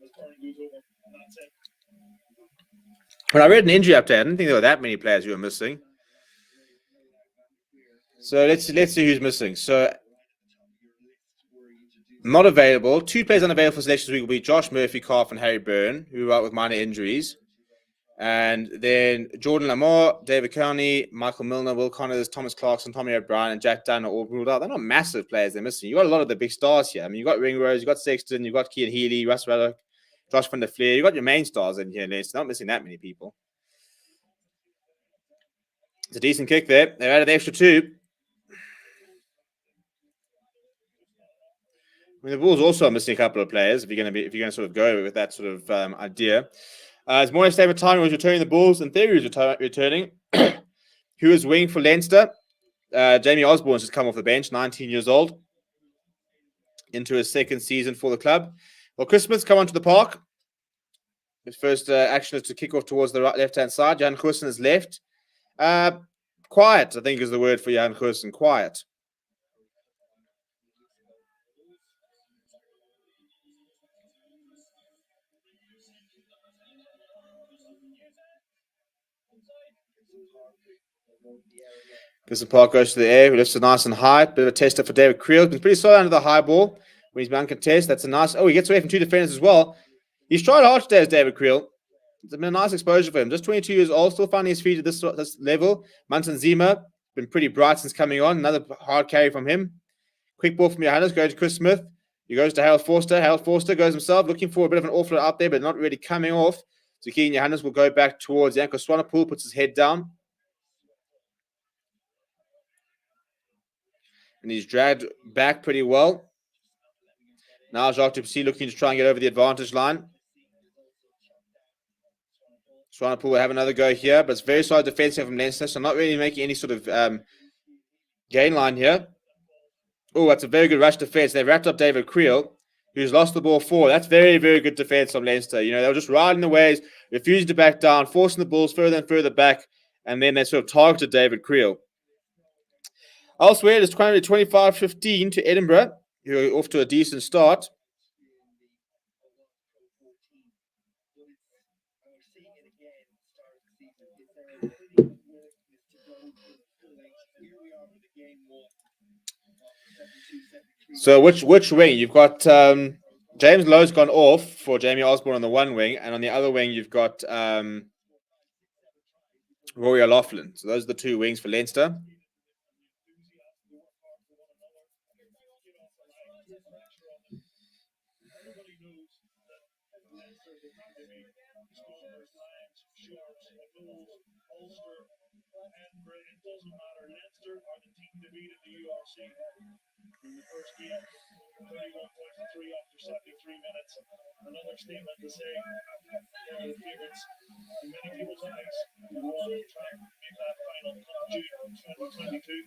as Burn goes over, and that's it. When I read an injury update, I didn't think there were that many players who were missing. So let's see who's missing. So not available. 2 players unavailable for selection this week will be Josh Murphy, Calf, and Harry Byrne, who are out with minor injuries. And then Jordan Lamar, David Kearney, Michael Milner, Will Connors, Thomas Clarkson, Tommy O'Brien, and Jack Dunn are all ruled out. They're not massive players they're missing. You got a lot of the big stars here. I mean, you got Ringrose, you got Sexton, you got Kean Healy, Russ Ruddock, Josh van der Fleer. You got your main stars in here. It's not missing that many people. It's a decent kick there. They've added the extra 2. I mean, the Bulls also are missing a couple of players. If you're going to sort of go with that sort of idea. It's more stable time was returning the Bulls, and Theory is returning. Who is wing for Leinster? Jamie Osborne's just come off the bench, 19 years old, into his second season for the club. Well, Chris Smith's come onto the park. His first action is to kick off towards the left-hand side. Jan Goosen is left. Quiet, I think, is the word for Jan Goosen. Quiet. Gibson Park goes to the air. He lifts it nice and high. Bit of a tester for David Creel. Been pretty solid under the high ball when he's been uncontested. That's a nice. Oh, he gets away from 2 defenders as well. He's tried hard today as David Creel. It's been a nice exposure for him. Just 22 years old, still finding his feet at this level. Munton Zima been pretty bright since coming on. Another hard carry from him. Quick ball from Johannes. Goes to Chris Smith. He goes to Harold Forster. Harold Forster goes himself, looking for a bit of an offload up there, but not really coming off. So Keane Johannes will go back towards Janko Swanepoel, puts his head down. And he's dragged back pretty well. Now Jacques Duplessis looking to try and get over the advantage line. Swanepoel will have another go here, but it's very solid defensive from Leinster, so not really making any sort of gain line here. Oh, that's a very good rush defense. They wrapped up David Creel, who's lost the ball forward. That's very, very good defense from Leinster. You know, they were just riding the waves, refusing to back down, forcing the balls further and further back, and then they sort of targeted David Creel. Elsewhere, it's 25-15 to Edinburgh, who are off to a decent start. So which wing? You've got James Lowe's gone off for Jamie Osborne on the one wing, and on the other wing you've got Rory O'Loughlin. So those are the 2 wings for Leinster. It doesn't matter. Leinster are the team to beat in the URC. In the first game, 31-3 after 73 minutes. Another statement to say they're the favourites in many people's eyes. Who want to try and make that final come June 2022.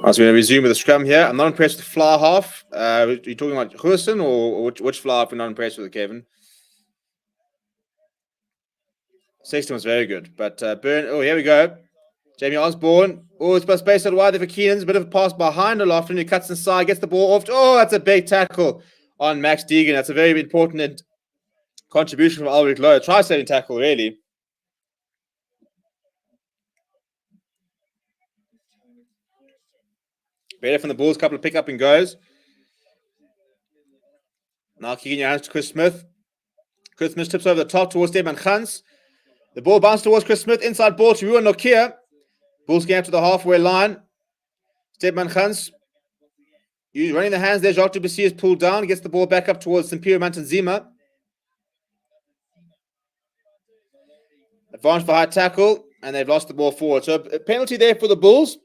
So we're going to resume with the scrum here. I'm not impressed with the fly half. Are you talking about Goosen or which fly half we're not impressed with, Kevin? Sexton was very good, but Byrne. Oh, here we go. Jamie Osborne. Oh, it's supposed to space out wide there for Keenan's. A bit of a pass behind O'Loughlin. He cuts inside, gets the ball off. Oh, that's a big tackle on Max Deegan. That's a very important contribution from Ulrich Lowe. Try-saving tackle, really. Better from the Bulls. Couple of pick-up and goes. Now kicking your hands to Chris Smith. Chris Smith tips over the top towards Stefan Gans. The ball bounced towards Chris Smith. Inside ball to Ruan Nokia. Bulls getting up to the halfway line. Stefan Gans. He's running the hands there. Jacques Duplessis is pulled down. Gets the ball back up towards Simpirio Mantanzima. Advantage for high tackle. And they've lost the ball forward. So a penalty there for the Bulls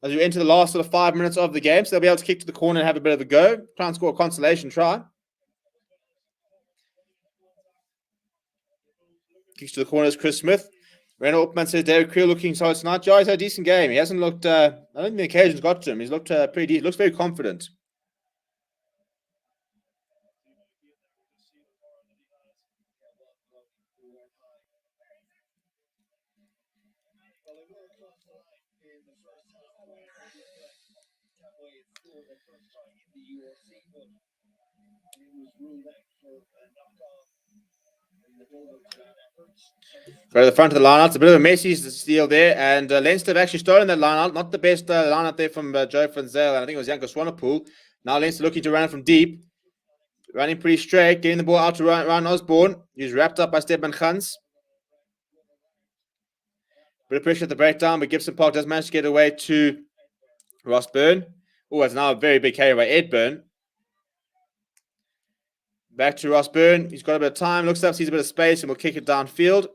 as we enter the last sort of 5 minutes of the game. So they'll be able to kick to the corner and have a bit of a go. Try and score a consolation try. Kicks to the corners, Chris Smith. Renault Upman says David Creel looking solid tonight. Joe, he's had a decent game. He hasn't looked, I don't think the occasion's got to him. He's looked pretty decent. Looks very confident. Well, they were across the line in the first half, quite a good play. That way it scored their first try in the URC, but it was ruled out for a knock-on. And the Bulldogs got efforts. Go to the front of the line out. It's a bit of a messy steal there. And Leinster have actually stolen that line out. Not the best line out there from Joe Franzel. And I think it was Janko Swanepoel. Now Leinster looking to run it from deep. Running pretty straight. Getting the ball out to Ryan Osborne. He's wrapped up by Stephen Gans. Bit of pressure at the breakdown, but Gibson Park does manage to get away to Ross Byrne. Oh, it's now a very big carry by Ed Byrne. Back to Ross Byrne. He's got a bit of time. Looks up, sees a bit of space, and will kick it downfield.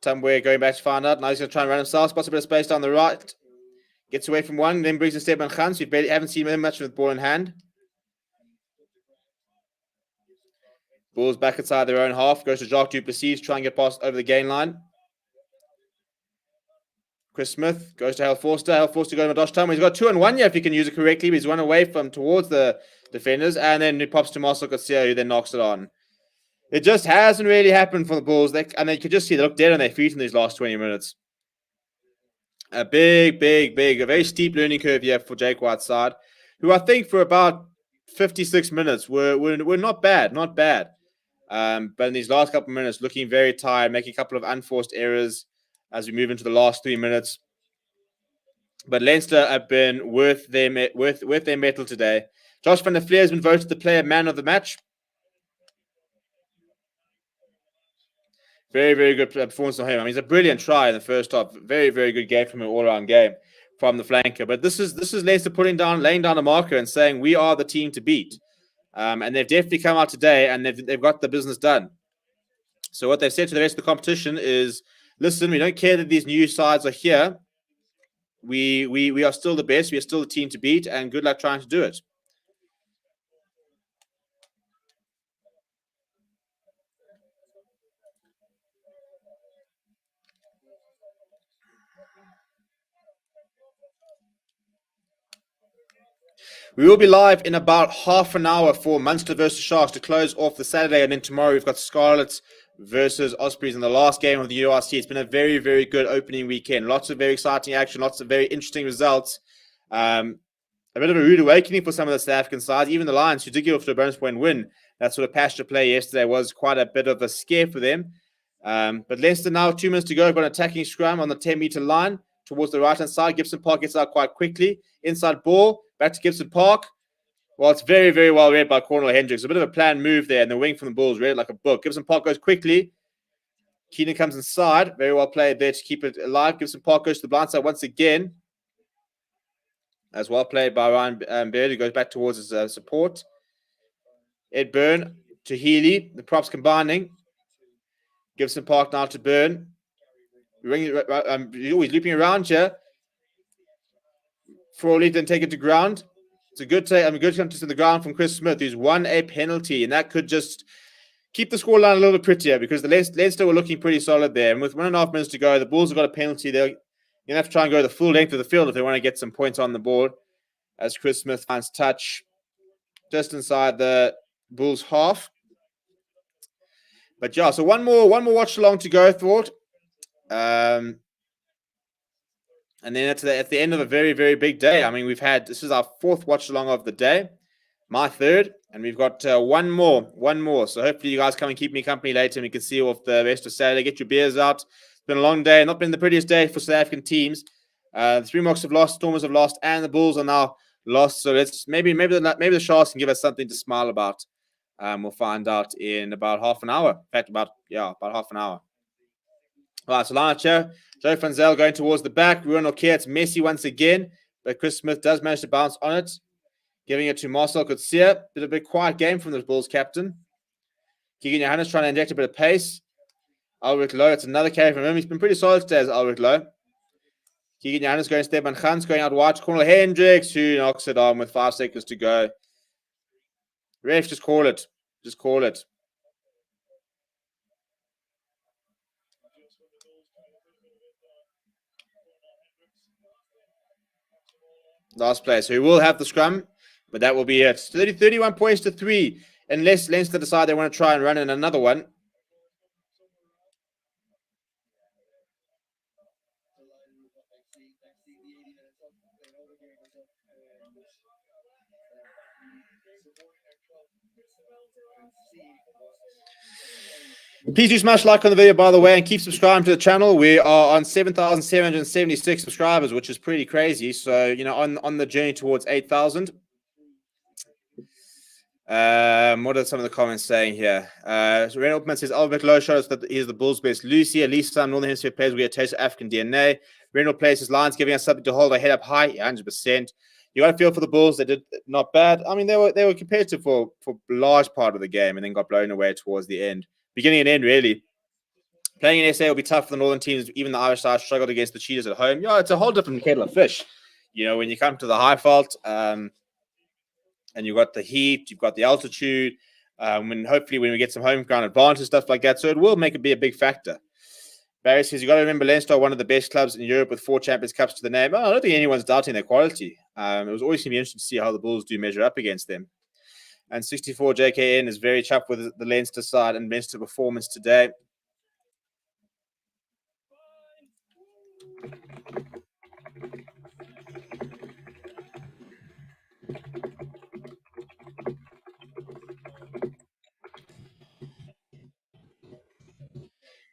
Somewhere going back to find out. Now he's going to try and run himself. Spots a bit of space down the right. Gets away from one, then brings in Stephen Gans. We haven't seen him much with the ball in hand. Ball's back inside their own half. Goes to Jacques Duplessis. Try and get past over the gain line. Chris Smith goes to Hal Forster. Hal Forster goes to Madosh Tama. He's got 2-on-1 here if he can use it correctly. But he's run away from towards the defenders. And then it pops to Marcel Garcia, who then knocks it on. It just hasn't really happened for the Bulls. And you can just see they look dead on their feet in these last 20 minutes. A big, a very steep learning curve here for Jake Whiteside, who I think for about 56 minutes were not bad. But in these last couple of minutes, looking very tired, making a couple of unforced errors as we move into the last 3 minutes. But Leinster have been worth their mettle today. Josh van der Fleer has been voted the player man of the match. Very, very good performance from him. I mean, it's a brilliant try in the first half. Very, very good game from an all-around game from the flanker. But this is Leinster laying down a marker and saying we are the team to beat. And they've definitely come out today and they've got the business done. So what they've said to the rest of the competition is, listen, we don't care that these new sides are here. We are still the best. We are still the team to beat, and good luck trying to do it. We will be live in about half an hour for Munster versus Sharks to close off the Saturday, and then tomorrow we've got Scarlets versus Ospreys in the last game of the URC. It's been a very, very good opening weekend. Lots of very exciting action, lots of very interesting results. A bit of a rude awakening for some of the South African sides. Even the Lions, who did get off to a bonus point win, that sort of pasture play yesterday was quite a bit of a scare for them. But Leicester now, 2 minutes to go, got an attacking scrum on the 10-meter line towards the right-hand side. Gibson Park gets out quite quickly. Inside ball, back to Gibson Park. Well, it's very, very well read by Cornel Hendricks. A bit of a planned move there, and the wing from the Bulls read it like a book. Gibson Park goes quickly. Keenan comes inside. Very well played there to keep it alive. Gibson Park goes to the blind side once again. As well played by Ryan Baird, who goes back towards his support. Ed Byrne to Healy. The props combining. Gibson Park now to Byrne. He's looping around here. Frawley then take it to ground. It's a good contest to the ground from Chris Smith, who's won a penalty, and that could just keep the scoreline a little bit prettier because the Leinster were looking pretty solid there. And with 1.5 minutes to go, the Bulls have got a penalty. They're going to have to try and go the full length of the field if they want to get some points on the board. As Chris Smith finds touch just inside the Bulls' half. But yeah, so one more watch along to go, thought. And then at the end of a very, very big day. I mean, this is our fourth watch along of the day, my third, and we've got one more. So hopefully you guys come and keep me company later and we can see off the rest of Saturday. Get your beers out. It's been a long day, not been the prettiest day for South African teams. The Springboks have lost, Stormers have lost, and the Bulls are now lost. So let's maybe the Sharks can give us something to smile about. We'll find out in about half an hour. In fact, about half an hour. All right, so line chair. Joe Franzel going towards the back. Ruan Okia, it's messy once again, but Chris Smith does manage to bounce on it, giving it to Marcel Coetzee. Bit of a big quiet game from the Bulls captain. Keegan Johannes trying to inject a bit of pace. Ulrich Lowe, it's another carry from him. He's been pretty solid today as Ulrich Lowe. Keegan Johannes going Stefan Gans, going out wide to Cornel Hendricks, who knocks it on with 5 seconds to go. Ref, just call it. Just call it. Last play. So we will have the scrum. But that will be it. 31 points to 3, unless Leinster decide they want to try and run in another one. Please do smash like on the video, by the way, and keep subscribing to the channel. We are on 7,776 subscribers, which is pretty crazy. So, you know, on the journey towards 8,000. What are some of the comments saying here? So Ren Altman says Albert Low showed us that he's the Bulls' best Lucy. At least some Northern Hemisphere players will get a taste of African DNA. Reynolds plays his Lions, giving us something to hold our head up high, 100%. You got to feel for the Bulls. They did not bad. I mean, they were competitive for a large part of the game and then got blown away towards the end. Beginning and end, really. Playing in SA will be tough for the Northern teams. Even the Irish side struggled against the Cheetahs at home. Yeah, it's a whole different kettle of fish. You know, when you come to the high fault, and you've got the heat, you've got the altitude, hopefully when we get some home ground advantage, stuff like that. So it will be a big factor. Barry says, you got to remember Leinster are one of the best clubs in Europe with 4 Champions Cups to the name. I don't think anyone's doubting their quality. It was always going to be interesting to see how the Bulls do measure up against them. And 64 JKN is very chuffed with the Leinster side and Leinster performance today.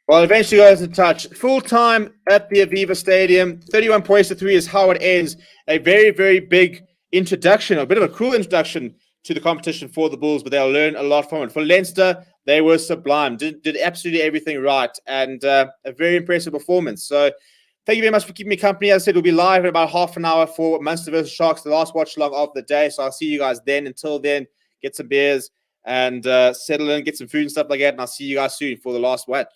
Well, eventually goes in touch. Full time at the Aviva Stadium. 31 points to 3 is how it ends. A very, very big introduction, a bit of a cruel introduction to the competition for the Bulls, but they'll learn a lot from it. For Leinster, they were sublime, did absolutely everything right, and a very impressive performance. So thank you very much for keeping me company. As I said, we'll be live in about half an hour for Munster versus Sharks, the last watch along of the day. So I'll see you guys then. Until then, get some beers and settle in, get some food and stuff like that, and I'll see you guys soon for the last watch.